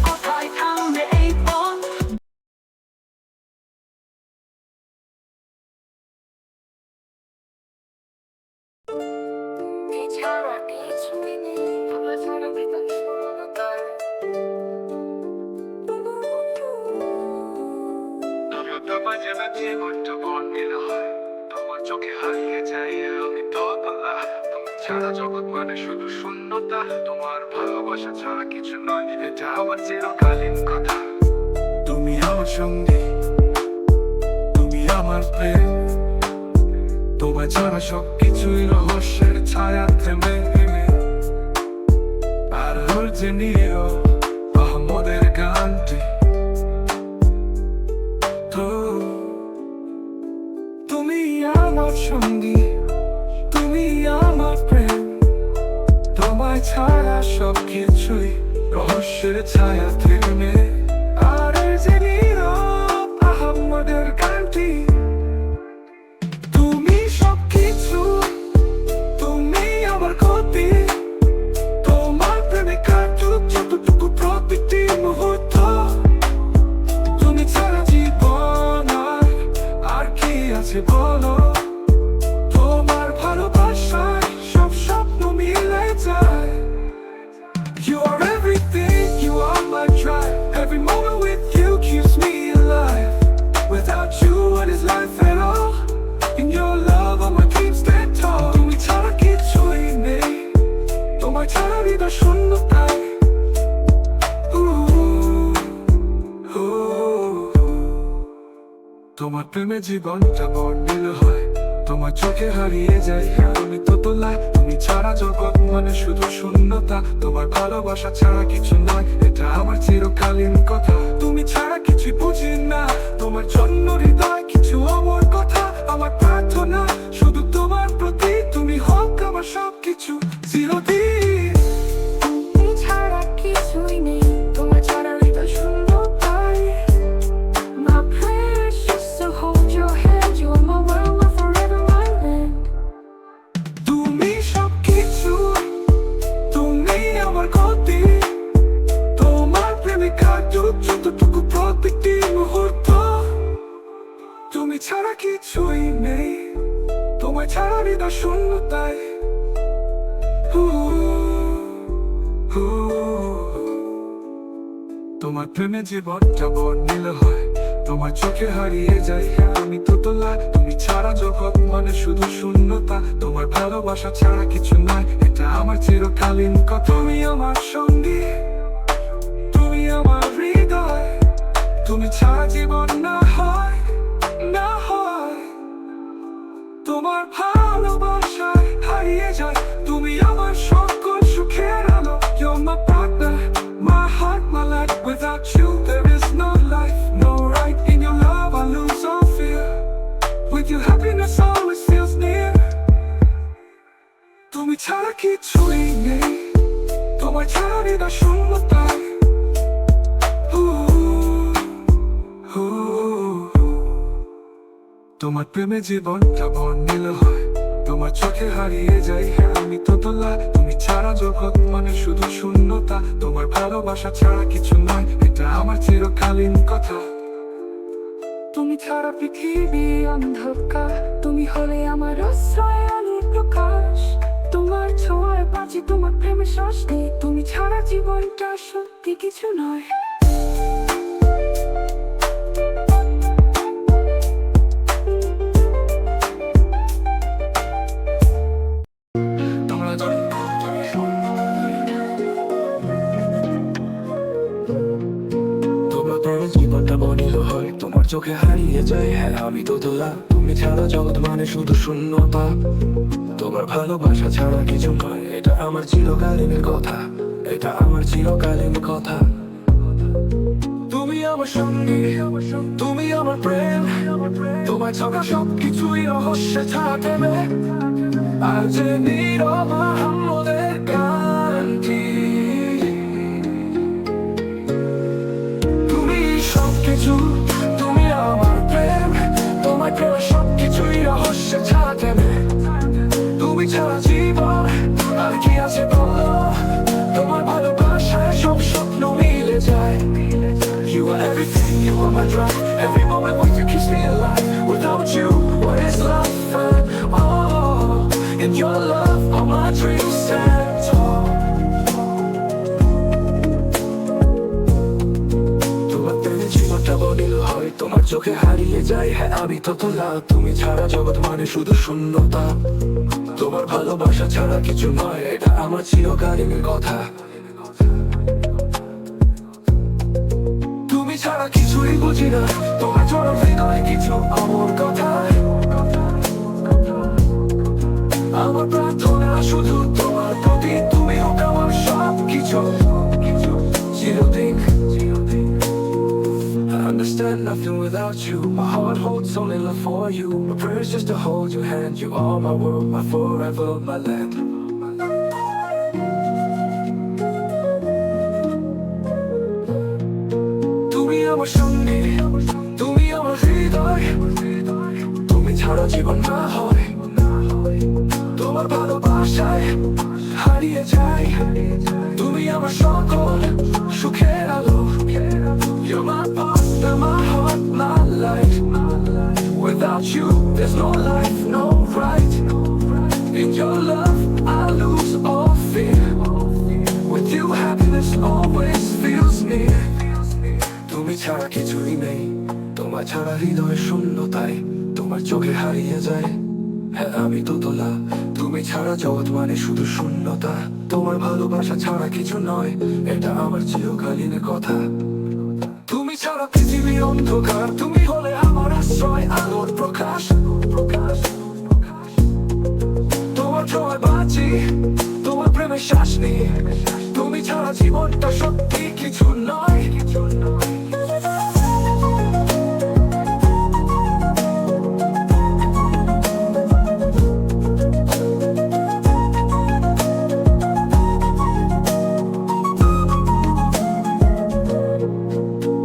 কোথায় থামবে এই পথ? জীবনটা বর্ণিল হয়, তোমার চোখে হারিয়ে যাই আমি দোতলা। তুমি ছাড়া জগৎ মানে শুধু শূন্যতা, তোমার ভালোবাসা ছাড়া কিছু নয়, এটা আমার চিরকালীন কথা। তুমি আমার সঙ্গী, তুমি আমার প্রেম, তোমার ছাড়া সবকিছুই রহস্যের ছায়া থেমে থেমে। আর হচ্ছে নিও আহমদের গানটি। তুমি আমার সঙ্গী, তুমি আমার প্রেম, তোমায় ছাড়া সবকিছুই রহস্যের ছায়া থেমে। আর যে নীরব আহমদের গানটি। তুমি সবকিছু, তুমি আমার ক্ষতি, তোমার প্রেমে কাটুক যতটুকু প্রতিটি মুহূর্ত। তুমি ছাড়া জীবন আর কি আছে বলো? তোমার ভালোবাসায় সব স্বপ্ন মিলে যায়। You are everything, you are my drive. Every moment with you keeps me alive. Without you, what is life at all? In your love, all my dreams stand tall. তুমি ছাড়া কিছুই নেই, তোমার ছাড়া হৃদয় শূন্যতায়। তোমার প্রেমে জীবনটা বর্ণিল হয়, তোমার চোখে হারিয়ে যাই আমি দোতলায়। তুমি ছাড়া জগৎ মানে শুধু শূন্যতা, তোমার ভালোবাসা ছাড়া কিছু নয়, এটা আমার চিরকালীন কথা। তুমি ছাড়া কিছুই বুঝি না, তোমার জন্য হৃদয় কিছু অমর কথা। আমার প্রার্থনা শুধু তোমার প্রতি, তুমি হোক আমার সবকিছু চিরদিন। তুমি ছাড়া কিছুই নেই, তোমার ছাড়া হৃদয় শূন্যতায়। My precious, to hold your hand, you are my world, where forever I land. তুমি সবকিছু, তুমি আমার ক্ষতি, তোমার প্রেমে কাটুক যতটুকু প্রতিটি মুহূর্ত। তুমি ছাড়া কিছুই নেই, তোমার ছাড়া হৃদয় শূন্যতায়। তোমার প্রেমে জীবনটা বর্ণিল হয়, তোমার চোখে হারিয়ে যাই আমি দোতলা। তুমি ছাড়া জগৎ মানে শুধু শূন্যতা, তোমার ভালোবাসা ছাড়া কিছু নয়, এটা আমার চিরকালীন কথা। তুমি আমার সঙ্গী, তুমি আমার হৃদয়, তুমি ছাড়া জীবন না হয়, না হয়। তোমার ভালোবাসায় হারিয়ে যায়, তুমি আমার সকল সুখের আলো। You're my partner, my heart, my life. Without you there is no life, no right. In your love I lose all fear. With you happiness always feels near. তুমি ছাড়া কিছুই নেই, তোমার ছাড়া হৃদয় শূন্যতায়। তোমার প্রেমে জীবনটা বর্ণিল হয়, তোমার চোখে হারিয়ে যাই আমি দোতলা। তুমি ছাড়া জগৎ মানে শুধু শূন্যতা, তোমার ভালোবাসা ছাড়া কিছু নয়, এটা আমার চিরকালীন কথা। তুমি ছাড়া পৃথিবী অন্ধকার, তুমি হলে আমার আশ্রয় আলোর প্রকাশ। তোমার ছোঁয়ায় বাঁচি বাঁচি তোমার প্রেমে শ্বাস নিই, তুমি ছাড়া জীবনটা সত্যি কিছু নয়। তোমার প্রেমে জীবনটা বনিল হয়, তোমার চোখে হারিয়ে যায়, হ্যাঁ আমি তো তোলা। তুমি ছাড়া জগৎ মানে শুধু শূন্যতা, তোমার ভালোবাসা ছাড়া কিছু নয়। এটা আমার চিরকালীনের কথা, এটা আমার চিরকালীন কথা। তুমি আমার সঙ্গী, তুমি আমার প্রেম, তোমার ছাড়া সবকিছুই রহস্যে থাকে। আর যে নীরব আমাদের গানটি, তুমি সবকিছু, তুমি আমার প্রেম, তোমার প্রেম সবকিছুই রহস্যে থাকে। তুমি ছাড়া জীবন আর কি আছে বলো, তোমার ভালোবাসায় সব স্বপ্ন মিলে যায়। You are everything, you are my drive, every moment when you keep me alive. Without you, what is life? Oh, in your love, all my dreams stand tall. তোমার প্রেমে জীবনটা বনিল হয়, তোমার চোখে হারিয়ে যায়, হ্যাঁ আমি তো তোলা। তুমি ছাড়া জগৎ মানে শুধু শূন্যতা, তোমার ভালোবাসা ছাড়া কিছু নয়। এটা আমার চিরকালীনের কথা। তুমি ছাড়া কিছুই বুঝি না, তোমার জন্য হৃদয় কিছু আমার কথা। আমার প্রার্থনা শুধু তোমার প্রতি, তুমি হোক আমার সব কিছু চিরদিন। I understand nothing without you. My heart holds only love for you. My prayer is just to hold your hand. You are my world, my forever, my land. তুমি আমার সঙ্গী, তুমি আমার হৃদয়, তুমি ছাড়া জীবন না হয়। তোমার ভালোবাসায় হারিয়ে যাই, তুমি আমার সকল সুখের আলো। You're my partner, my heart, my life. Without you, there's no life, no right. In your love, I lose all fear. With you, happiness always feels near. তুমি ছাড়া কিছুই নেই, তোমার ছাড়া হৃদয় শূন্যতায়, তোমার চোখে হারিয়ে যায়, হ্যাঁ আমি তো তোলা। তুমি ছাড়া জগৎ মানে শুধু শূন্যতা, তোমার ভালোবাসা ছাড়া কিছু নয়। এটা আমার চিরকালীন কথা। তুমি ছাড়া পৃথিবীর অন্ধকার, তুমি হলে আমার আশ্রয়, আলোর প্রকাশ। তোমার ছোঁয়ায় বাঁচি, তোমার প্রেমে শ্বাস নিই, তুমি ছাড়া জীবনটা সত্যি কিছু নয়।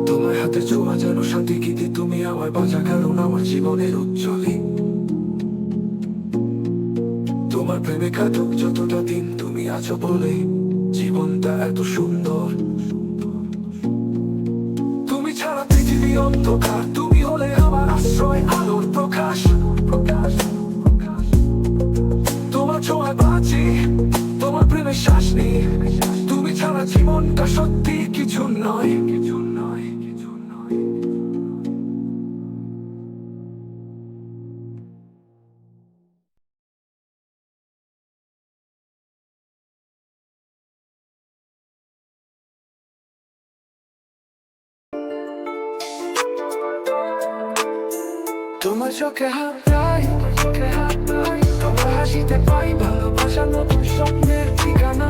তোমার হাতে ছোঁয়া যেন শান্তি গীতি, তুমি আমার বাঁচা কারণ আমার জীবনের উজ্জ্বলী। তোমার প্রেমে কাটুক যতটা দিন, তুমি আছো বলে জীবনটা এত সুন্দর। তুমি ছাড়া পৃথিবী অন্ধকার, তুমি হলে আমার আশ্রয়, আলোর প্রকাশ। তোমার ছোঁয়ায় বাঁচি, তোমার প্রেমে শ্বাস নিই, তুমি ছাড়া জীবনটা সত্যি কিছু নয়। তোমার চোখে হারাই, তোমার হাসিতে পাই ভালোবাসা, নতুন স্বপ্নের ঠিকানা।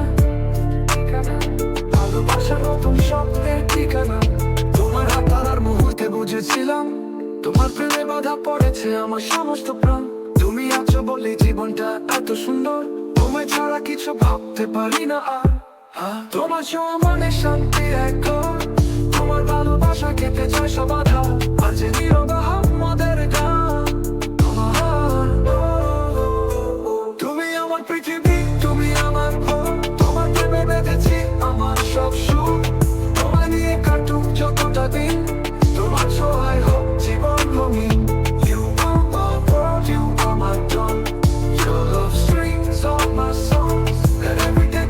ভালোবাসা নতুন স্বপ্নের ঠিকানা। তোমার হাত ধরার মুহূর্তে বুঝেছিলাম, তোমার প্রেমে বাধা পড়েছে আমার সমস্ত প্রাণ। তুমি আছো বলে জীবনটা এত সুন্দর, তোমায় ছাড়া কিছু ভাবতে পারি না আর। তোমার ছোঁয়া মানে শান্তির এক ঘর, তোমার ভালোবাসা কেটে যায় সব বাধা। আজ নীরব আমাদের গান, তুমি আমার পৃথিবী, তুমি আমার ঘর, তোমার প্রেমে বেঁধেছি আমার সব সুখ। তোমায় নিয়ে কাটুক যতটা দিন, তোমার ছোঁয়ায় হোক জীবন রঙিন। You are my world, you are my dawn. Your love strings all my songs, that every day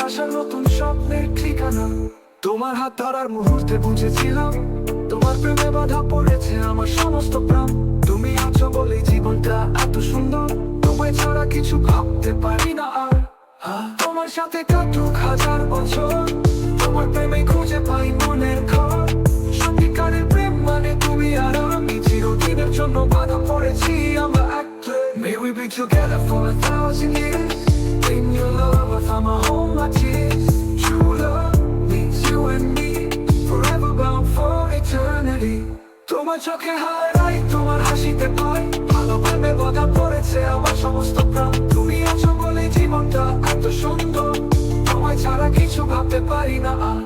ভালোবাসার নতুন স্বপ্নের ঠিকানা। তোমার হাত ধরার মুহূর্তে বুঝেছিলাম তোমার প্রেমে বাধা পড়েছে আমার সমস্ত প্রাণ। তুমি আছো বলে জীবনটা এত সুন্দর, তোমায় ছাড়া কিছু ভাবতে পারি না আর। তোমার সাথে কাটুক হাজার বছর, তোমার প্রেমে খুঁজে পাই মনের ঘর। সত্যিকারের প্রেম মানে তুমি আর আমি, চিরদিনের জন্য বাধা পড়েছি আমরা এক। May we be together for 1,000 years. In your love I found my home, my tears. True love means you and me, forever bound for eternity. তোমার চোখে হারাই, তোমার হাসিতে পাই, ভালো প্রেমে বাধা পড়েছে আমার সমস্ত প্রাণ। তুমি আছো বলে জীবনটা এত সুন্দর, তোমায় ছাড়া কিছু ভাবতে পারি না আর।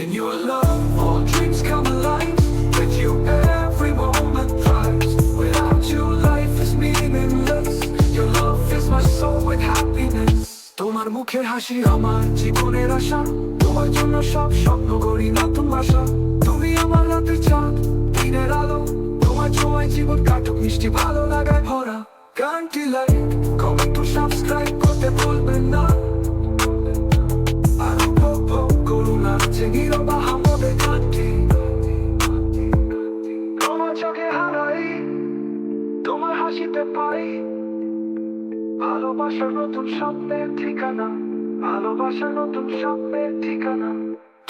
In your love all dreams come alive, with you every moment thrives. Without you life is meaningless, your love fills my soul with happiness. তোমার মুখের হাসি আমার জীবনের আশা, তোমার জন্য সব স্বপ্ন করি নতুন ভাষা। তুমি আমার রাতের চাঁদ, দিনের আলো, তোমার ছোঁয়ায় জীবন কাটুক মিষ্টি ভালো লাগায় ভরা। গানটি লাইক কমেন্ট ও সাবস্ক্রাইব করতে ভুলবেন না। আর উপভোগ করুন আছে নীরব আমাদের গানটি। তোমার চোখে হারাই, তোমার হাসিতে পাই, ভালোবাসার নতুন স্বপ্নের ঠিকানা, ভালোবাসার নতুন স্বপ্নের ঠিকানা।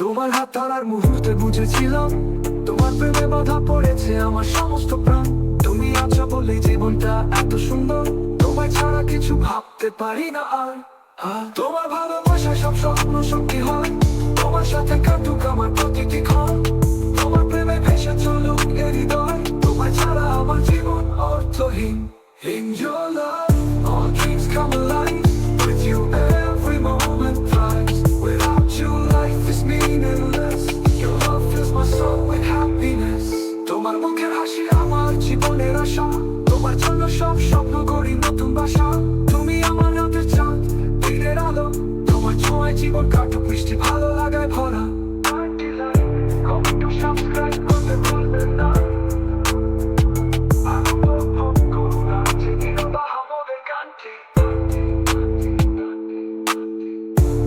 তোমার হাত ধরার মুহূর্তে বুঝেছিলাম তোমার প্রেমে বাধা পড়েছে আমার সমস্ত প্রাণ। তুমি আছো বলে জীবনটা এত সুন্দর, তোমায় ছাড়া কিছু ভাবতে পারি না আর। তোমার ভালোবাসা সব স্বপ্ন সত্যি হয়, তোমার সাথে কাটুক আমার প্রতিটি ক্ষণ। তোমার প্রেমে ভেসে চলুক এ হৃদয়, তোমায় ছাড়া আমার জীবন অর্থহীন। In your love all dreams come alive, with you every moment thrives. Without you life is meaningless, your love fills my soul with happiness. তোমার মুখের হাসি আমার জীবনের আশা, তোমার জন্য সব স্বপ্ন করি নতুন ভাষা। তুমি আমার রাতের চাঁদ, দিনের আলো, তোমার ছোঁয়ায় জীবন কাটুক মিষ্টি ভালো লাগায় ভরা। কমেন্ট ও সাবস্ক্রাইব করতে ভুলবেন না। আর উপভোগ করুন আছে নীরব আমাদের গানটি।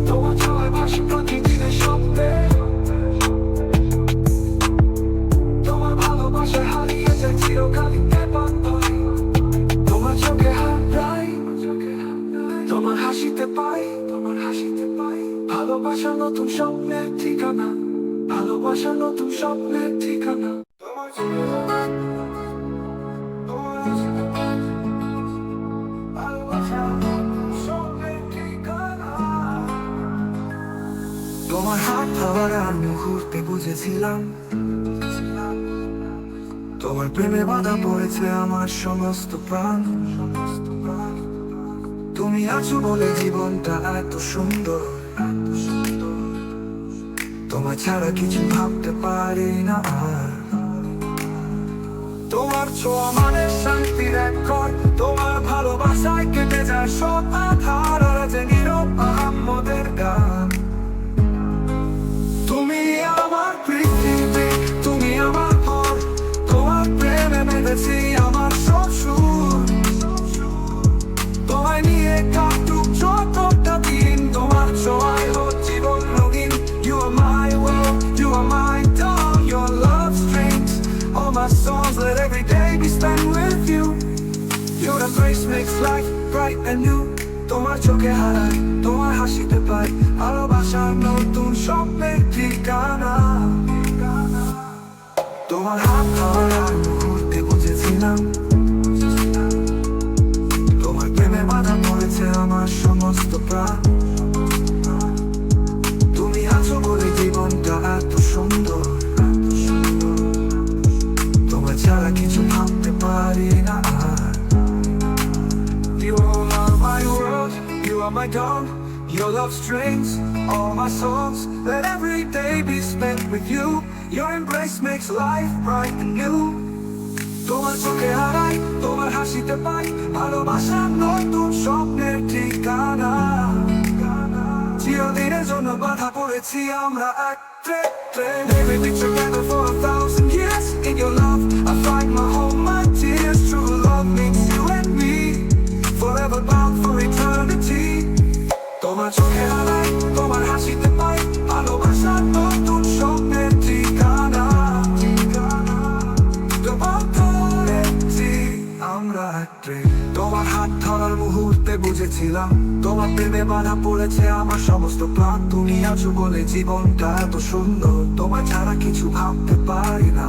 তোমার ছোঁয়ায় ভাসি প্রতিদিনের স্বপ্নে, তোমার ভালোবাসায় হারিয়ে যায় চিরকালই পেপার ধরে। তোমার চোখে হারাই, তোমার হাসিতে পাই, তোমার হাসিতে পাই, ভালোবাসার নতুন স্বপ্নের ঠিকানা, ভালোবাসার নতুন স্বপ্নের ঠিকানা। তোমার চোখে হারাই, তোমার হাসিতে পাই, ভালোবাসার নতুন স্বপ্নের ঠিকানা। তোমার হাত ধরার মুহূর্তে বুঝেছিলাম তোমার প্রেমে বাধা পড়েছে আমার সমস্ত প্রাণ। তুমি আছো বলে জীবনটা এত সুন্দর, তোমার ছাড়া কিছু ভাবতে পারি না আর। তোমার ছোঁয়া মানে শান্তির এক ঘর, তোমার ভালোবাসায় কেটে যায় সব আধার। আর যে নীরব আমাদের গান। তুমি আমার পৃথিবী, তুমি আমার ঘর, তোমার প্রেমে বেঁধেছি আমার সব সুর। তোমায় নিয়ে কাটুক যতটা দিন, তোমার ছোঁয়ায় হোক জীবন রঙিন। You are my world, you are my dawn, your love strings all my songs. Let every day be spent with you. Your embrace makes life bright and new. তোমার চোখে হারাই, তোমার হাসিতে পাই, ভালোবাসার নতুন স্বপ্নের ঠিকানা। তোমার হাত ধরার মুহূর্তে বুঝেছিলাম তোমার প্রেমে বাধা পড়েছে আমার সমস্ত প্রাণ। তুমি আছো বলে জীবনটা এত সুন্দর, তোমার ছাড়া কিছু ভাবতে পারি না আর। You are my world, you are my dawn, your love strings all my songs. Let every day be spent with you. Your embrace makes life bright and new. তোমার চোখে হারাই, তোমার হাসিতে পাই, ভালোবাসার নতুন স্বপ্নের ঠিকানা। চিরদিনের জন্য বাধা পড়েছি আমরা এক train. Maybe we together for 1,000 years. In your love I find my home, my tears. True love means you and me, forever bound for eternity. তোমার চোখে হারাই, তোমার হাসিতে পাই ভালোবাসার নতুন স্বপ্নের ঠিকানা। তোমার ধরেছি আমরা এক প্রেম। তোমার হাত ধরার মুহূর্তে বুঝেছিলাম তোমার প্রেমে বাধা পড়েছে আমার সমস্ত প্রাণ। তুমি আছো বলে জীবনটা এত সুন্দর, তোমার ছাড়া কিছু ভাবতে পারি না।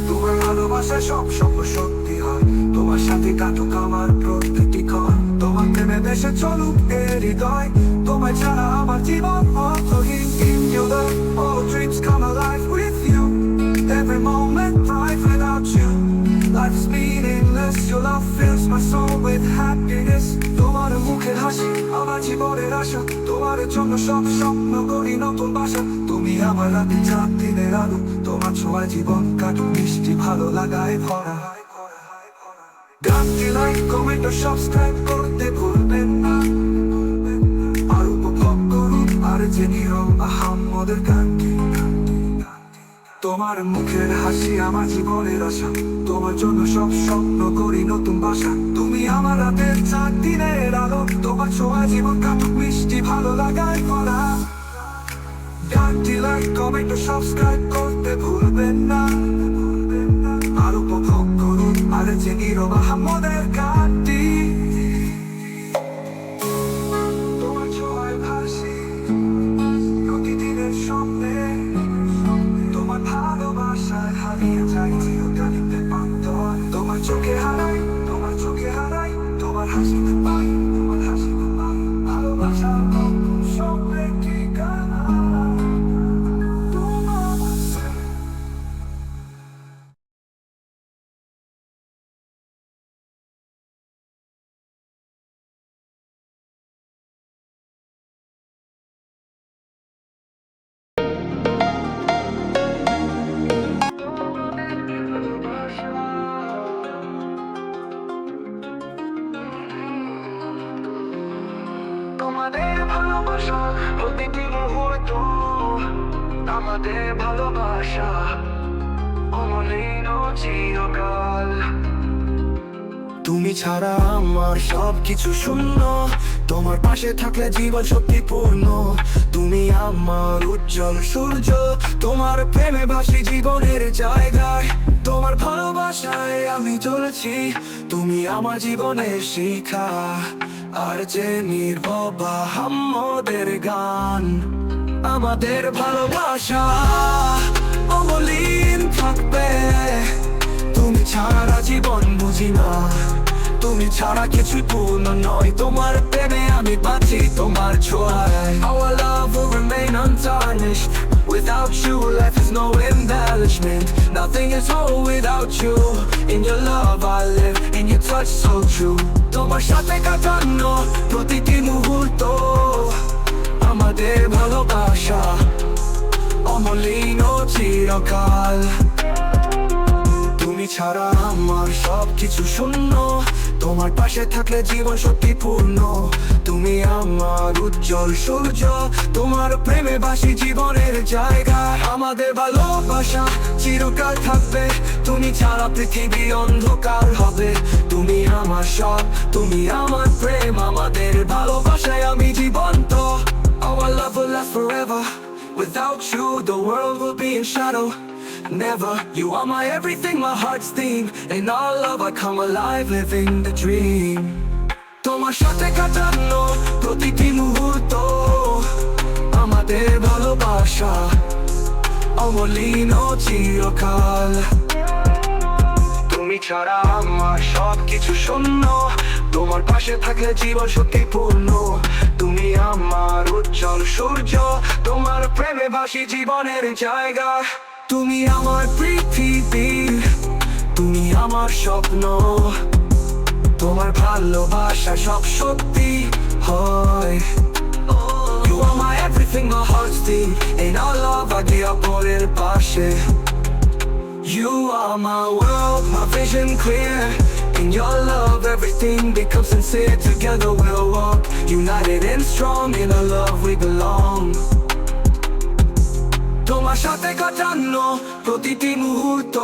তোমার ভালোবাসা সব স্বপ্ন সত্যি হয়, তোমার সাথে কাটুক আমার প্রত্যেকটি ক্ষণ। তোমার প্রেমে দেশে চলুক এ হৃদয়, তোমার ছাড়া আমার জীবন অর্থহীন। In your love, all dreams come alive with you. Every moment thrive without you. Life is meaningless, your love fills my soul with happiness. তোমার মুখের হাসি আমার জীবনের আশা, তোমার জন্য সব স্বপ্ন করি নতুন বাসা। তুমি আমার রাতে চাঁদ দিনের আলো, তোমার ছোঁয়ায় জীবন কাটুক মিষ্টি ভালো লাগায় ভরা। গানটি লাইক কমেন্ট ও সাবস্ক্রাইব করতে ভুলবেন না, আর উপভোগ করুন আর যে নীরব আহাম্মদের গানটি। তোমার মুখের হাসি আমার জীবনের আশা, তোমার জন্য সব স্বপ্ন করি নতুন বাসা। তুমি আমার রাতের চাঁদ দিনের আলো, তোমার ছোঁয়ায় জীবন কাটুক মিষ্টি ভালো লাগায় ভরা। গানটি লাইক কমেন্ট ও সাবস্ক্রাইব করতে ভুলবেন না, আর উপভোগ করুন আর যে নীরব আহাম্মদের গানটি। তোমার ছোঁয়ায় ভাসি প্রতিদিনের স্বপ্নে, তোমার ভালোবাসায় হারিয়ে যাই চিরকালিতে পান্ত। তোমার চোখে হারাই, তোমার চোখে হারাই, তোমার হাসিতে পাই, তোমার হাসিতে পাই ভালোবাসার নতুন স্বপ্নের ঠিকানা। তোমাদের ভালোবাসা প্রতিটি মুহূর্ত, আমাদের ভালোবাসা অমলিন ও চিরকাল। তুমি ছাড়া আমার সব কিছু শূন্য, তোমার পাশে থাকলে জীবন সত্যি পূর্ণ। তুমি আমার উজ্জ্বল সূর্য, তোমার প্রেমে ভাসি জীবনের জায়গায়। তোমার ভালোবাসায় আমি চলেছি, তুমি আমার জীবনের শিখা, আর যে নির্ভব আহাম্মদের গান। আমাদের ভালোবাসা অমলিন থাকবে, তুমি ছাড়া জীবন বুঝি না, তুমি ছাড়া কিছু পূর্ণ নয়। তোমার প্রেমে আমি বাঁচি তোমার ছোঁয়ায়। Our love will remain untarnished. Without you, life is no embellishment. Nothing is whole without you. In your love I live, in your touch so true. তোমার সাথে কাটানো প্রতিটি মুহূর্ত, আমাদের ভালোবাসা অমলিন ও চিরকাল। তুমি ছাড়া আমার সব কিছু শূন্য, তোমার পাশে থাকলে জীবন সত্যি পূর্ণ। তুমি আমার উজ্জ্বল সূর্য, তোমার প্রেমে ভাসি জীবনের জায়গা। আমাদের ভালোবাসা চিরকাল থাকবে, তুমি ছাড়া পৃথিবী অন্ধকার হবে। তুমি আমার সব, তুমি আমার প্রেম, আমাদের ভালোবাসায় আমি জীবন্ত। Our love will last forever. Without you, the world will be in shadow. Never, you are my everything, my heart's theme. In our love I come alive, living the dream. তোমার সাথে কাটানো প্রতিটি মুহূর্ত, আমাদের ভালোবাসা অমলিন ও চিরকাল। তুমি ছাড়া আমার সব কিছু শূন্য, তোমার পাশে থাকলে জীবন সত্যি পূর্ণ। তুমি আমার উজ্জ্বল সূর্য, তোমার প্রেমে ভাসি জীবনের জায়গা। তুমি আমার পৃথিবী, তুমি আমার স্বপ্ন, তোমার ভালোবাসা সব সত্যি হয়। You are my everything, my heart's beat. In our love I get up all in passion. You are my world, my vision clear. In your love everything becomes sincere. Together we'll walk, united and strong. In our love we belong. তোমার সাথে কাটানো প্রতিটি মুহূর্ত,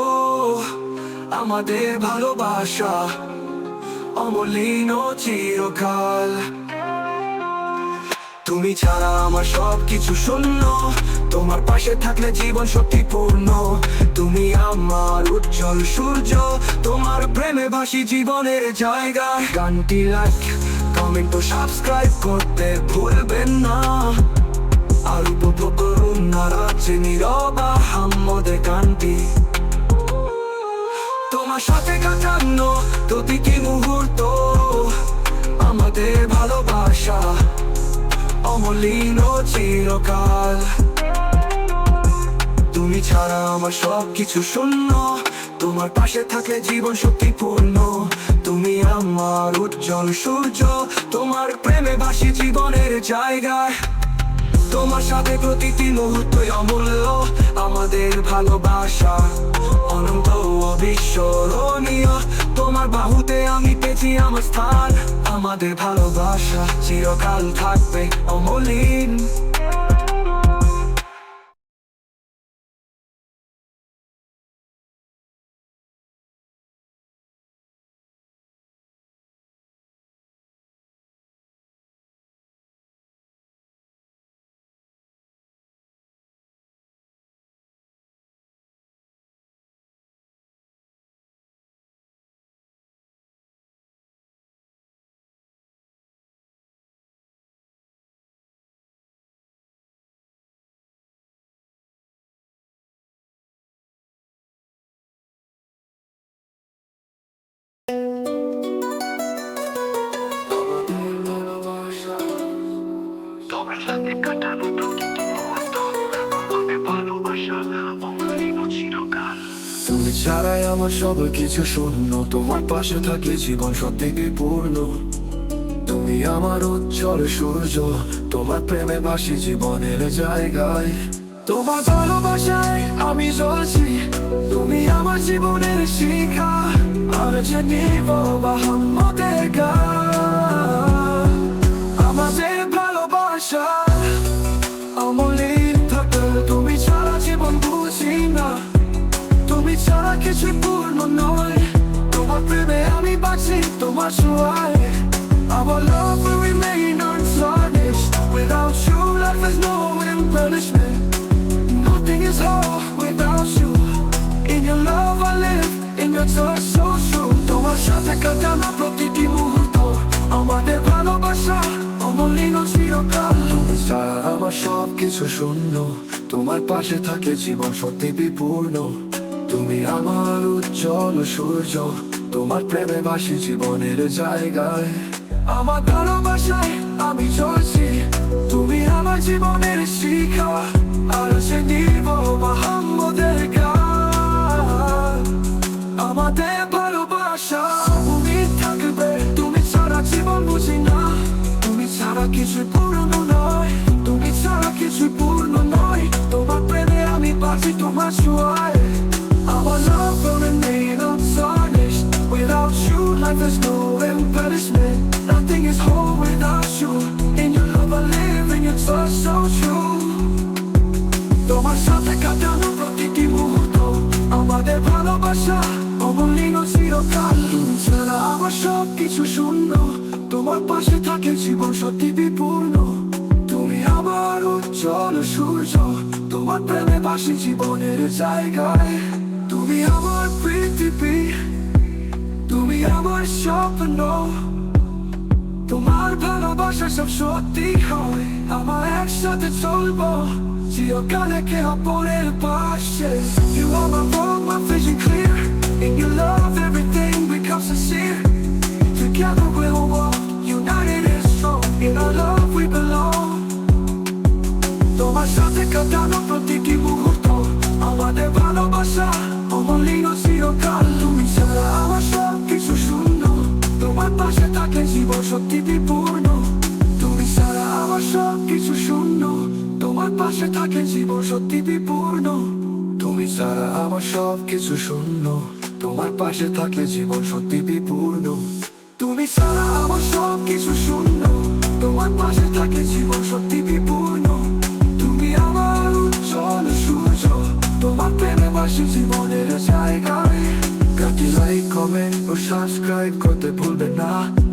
আমাদের ভালোবাসা অমলিন ও চিরকাল। তুমি ছাড়া আমার সব কিছু শূন্য, তোমার পাশে থাকলে জীবন সত্যি পূর্ণ। তুমি আমার উজ্জ্বল সূর্য, তোমার প্রেমে ভাসি জীবনের জায়গা। গানটি লাইক, কমেন্ট ও সাবস্ক্রাইব করতে ভুলবেন না। আর উপভোগ করুন নারাজে নীরব আহাম্মদের গানটি। তোমার সাথে কাটানো প্রতিটি মুহূর্ত আমাদের ভালোবাসা অমলিন ও চিরকাল। তুমি ছাড়া আমার সব কিছু শূন্য, তোমার পাশে থাকলে জীবন সত্যি পূর্ণ। তুমি আমার উজ্জ্বল সূর্য, তোমার প্রেমে ভাসি জীবনের জায়গায়। তোমার সাথে প্রতিটি মুহূর্তই অমূল্য, আমাদের ভালোবাসা অনন্ত অবিস্মরণীয়। তোমার বাহুতে আমি পেয়েছি আমার স্থান, আমাদের ভালোবাসা চিরকাল থাকবে অমলিন। তোমার সাথে কাটানো প্রতিটি মুহূর্ত আমাদের ভালোবাসা অমলিন ও চিরকাল। তুমি ছাড়াই আমার সব কিছু শূন্য, তোমার পাশে থাকলে জীবন সত্যি পূর্ণ। তুমি আমার উজ্জ্বল সূর্য, তোমার প্রেমে ভাসি জীবনের জায়গায়। তোমার ভালোবাসায় আমি জ্বলছি, তুমি আমার জীবনের শিখা। আর যে নিব আহাম্মদের গান, আমাদের ভালোবাসা অমলিন থাকবে। তুমি ছাড়া জীবন বুঝি না, তুমি ছাড়া কিছু পূর্ণ নয়। তোমার প্রেমে আমি বাঁচি, তোমার ছোঁয়ায়। Our love will remain untarnished. Without you, life has no embellishment. Nothing is whole without you. In your love I live, in your touch so true. তোমার সাথে কাটানো প্রতিটি মুহূর্ত আমাদের ভালোবাসা অমলিন ও চিরকাল। তুমি ছাড়া আমার সব কিছু শূন্য, তোমার পাশে থাকে জীবন সত্যি বিপূর্ণ। তুমি আমার উজ্জ্বল সূর্য, তোমার প্রেমে ভাসি জীবনের জায়গায়। আমার ভালোবাসায় আমি জ্বলছি, তুমি আমার জীবনের শিখা। আর সে নিব আহাম্মদের গান, আমাদের ভালোবাসা তুমি থাকবে। তুমি ছাড়া জীবন বুঝি না, তুমি ছাড়া কিছু পূর্ণ নয়। তুমি ছাড়া কিছু পূর্ণ নয়, তোমার প্রেমে আমি বাঁচি তোমার ছোঁয়ায়। Our love will remain untarnished. Without you, life has no embellishment. Nothing is whole without you. In your love I live, in your touch so true. তোমার সাথে কাটানো প্রতিটি মুহূর্ত আমাদের ভালোবাসা অমলিন ও চিরকাল। তুমি ছাড়া আমার সব কিছু শূন্য, তোমার পাশে থাকে জীবন সত্যি বিপূর্ণ। তুমি আমার উজ্জ্বল সূর্য, তোমার প্রেমে ভাসি জীবনের জায়গায়। তুমি আমার পৃথিবী, তুমি আমার স্বপ্ন। তোমার ভালোবাসা সব সত্যি হয়, আমার একসাথে চলবো চিরকালে কে অপরের পাশে। You are my road, my vision clear. In your love everything becomes sincere. Together we'll walk, united and strong. In our love we belong. তোমার সাথে কাটানো প্রতিটি মুহূর্ত আমাদের ভালোবাসা অমলিন ও চিরকাল। তুমি ছাড়া আমার সব কিছু শূন্য, তোমার পাশে থাকলে জীবন সত্যি বিপূর্ণ। তুমি ছাড়া আমার সব কিছু শূন্য, তোমার পাশে থাকলে জীবন সত্যি বিপূর্ণ। তুমি ছাড়া আমার সব কিছু শূন্য, তোমার পাশে থাকলে জীবন সত্যি বিপূর্ণ। তুমি ছাড়া আমার সব কিছু শূন্য, তোমার পাশে থাকলে জীবন সত্যি বিপূর্ণ। তুমি আমার উজ্জ্বল সূর্য, তোমার প্রেমে ভাসি জীবনের জায়গায়। গানটি লাইক, কমেন্ট ও সাবস্ক্রাইব করতে ভুলবেন না।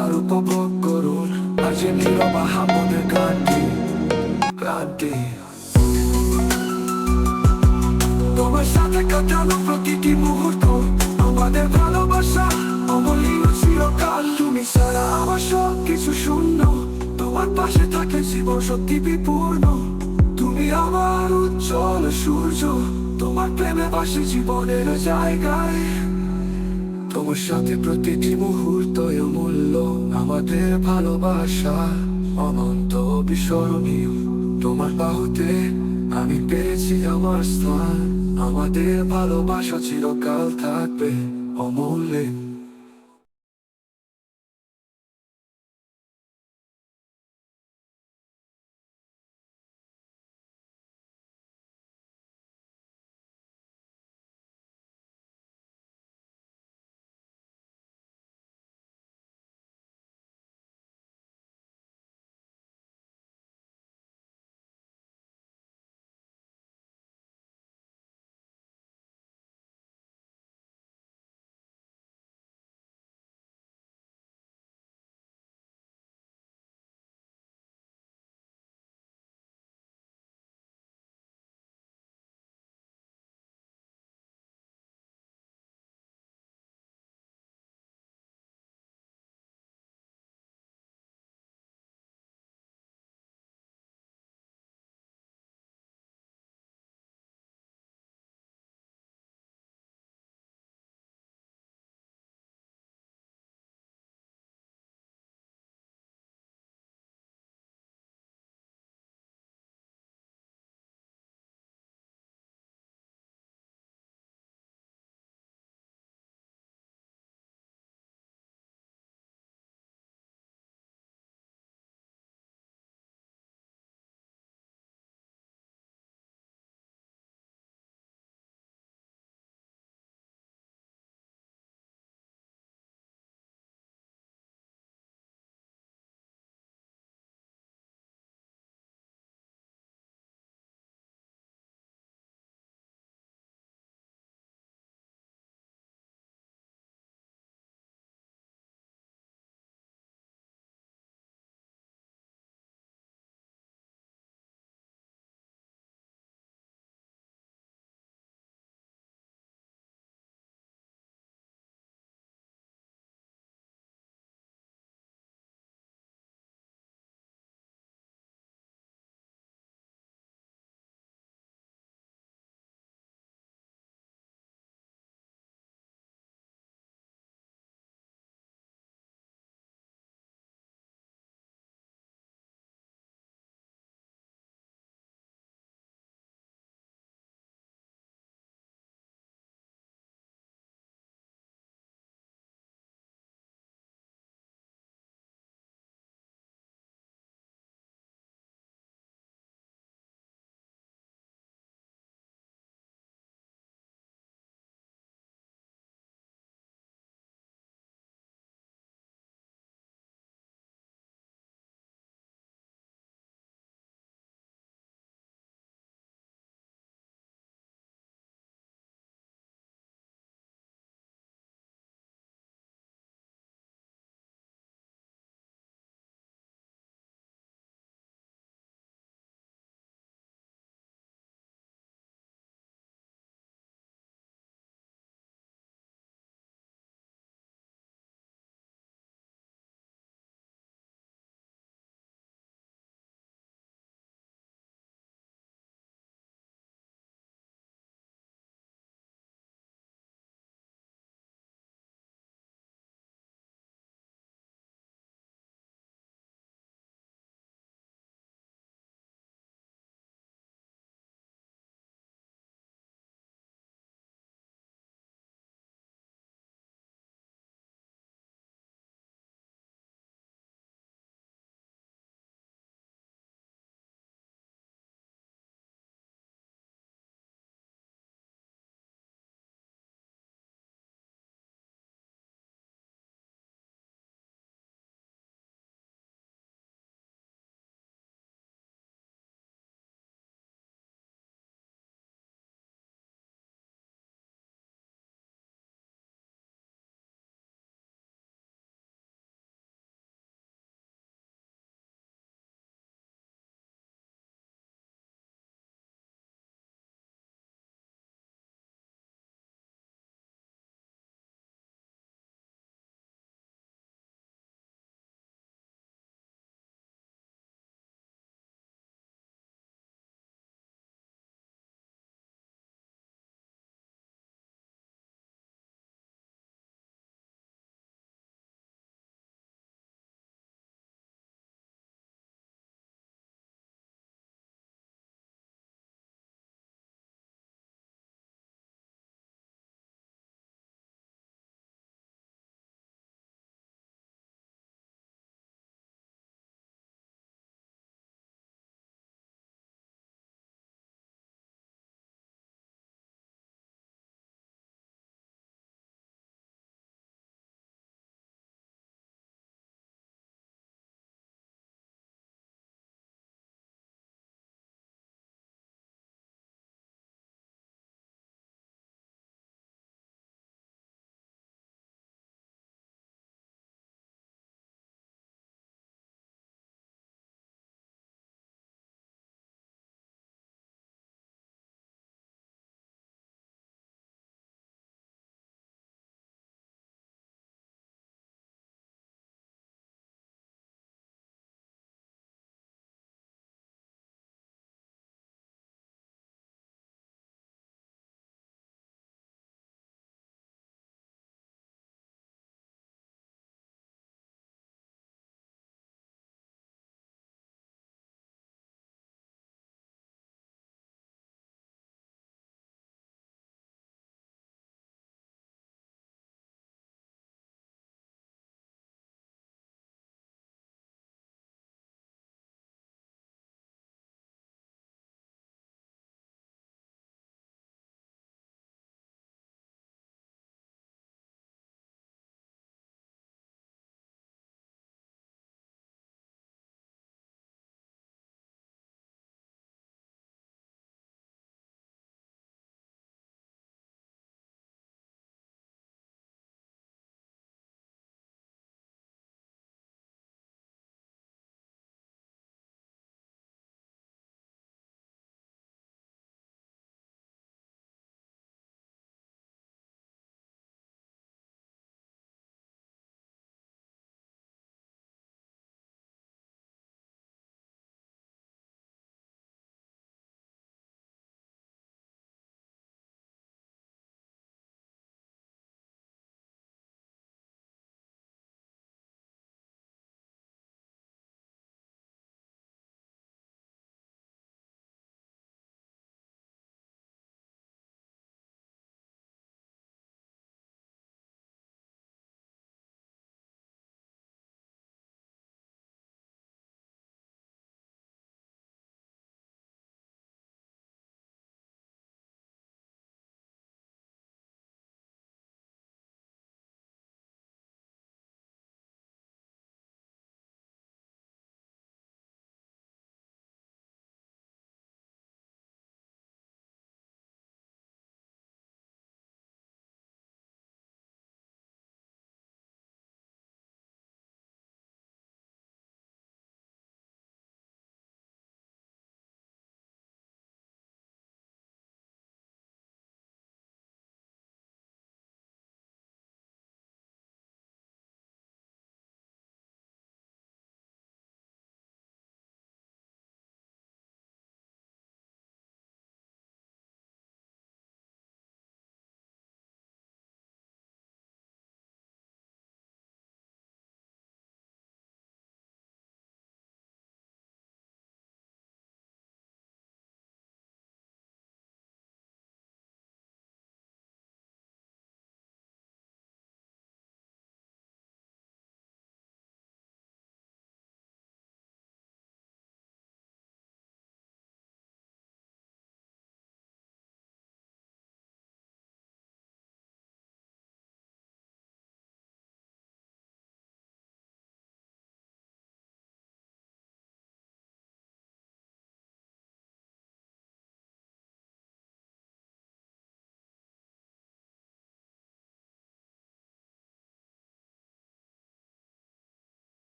আর উপভোগ করুন মাঝে নীরব হামনের গানটি তোমার সাথে কাটানো প্রতিটি মুহূর্ত আমাদের ভালোবাসা অমূল্য চিরকাল। তুমি ছাড়া আমার সব কিছু শূন্য, তোমার পাশে থাকলে জীবন সত্যি বিপূর্ণ। তুমি আমার উজ্জ্বল সূর্য, তোমার প্রেমে বাসে জীবনের জায়গায়। তোমার সাথে প্রতিটি মুহূর্ত অমূল্য, আমাদের ভালোবাসা অনন্ত বিস্মরণীয়। তোমার বাহুতে আমি পেয়েছি আমার স্থান, আমাদের ভালোবাসা চিরকাল থাকবে অমূল্য।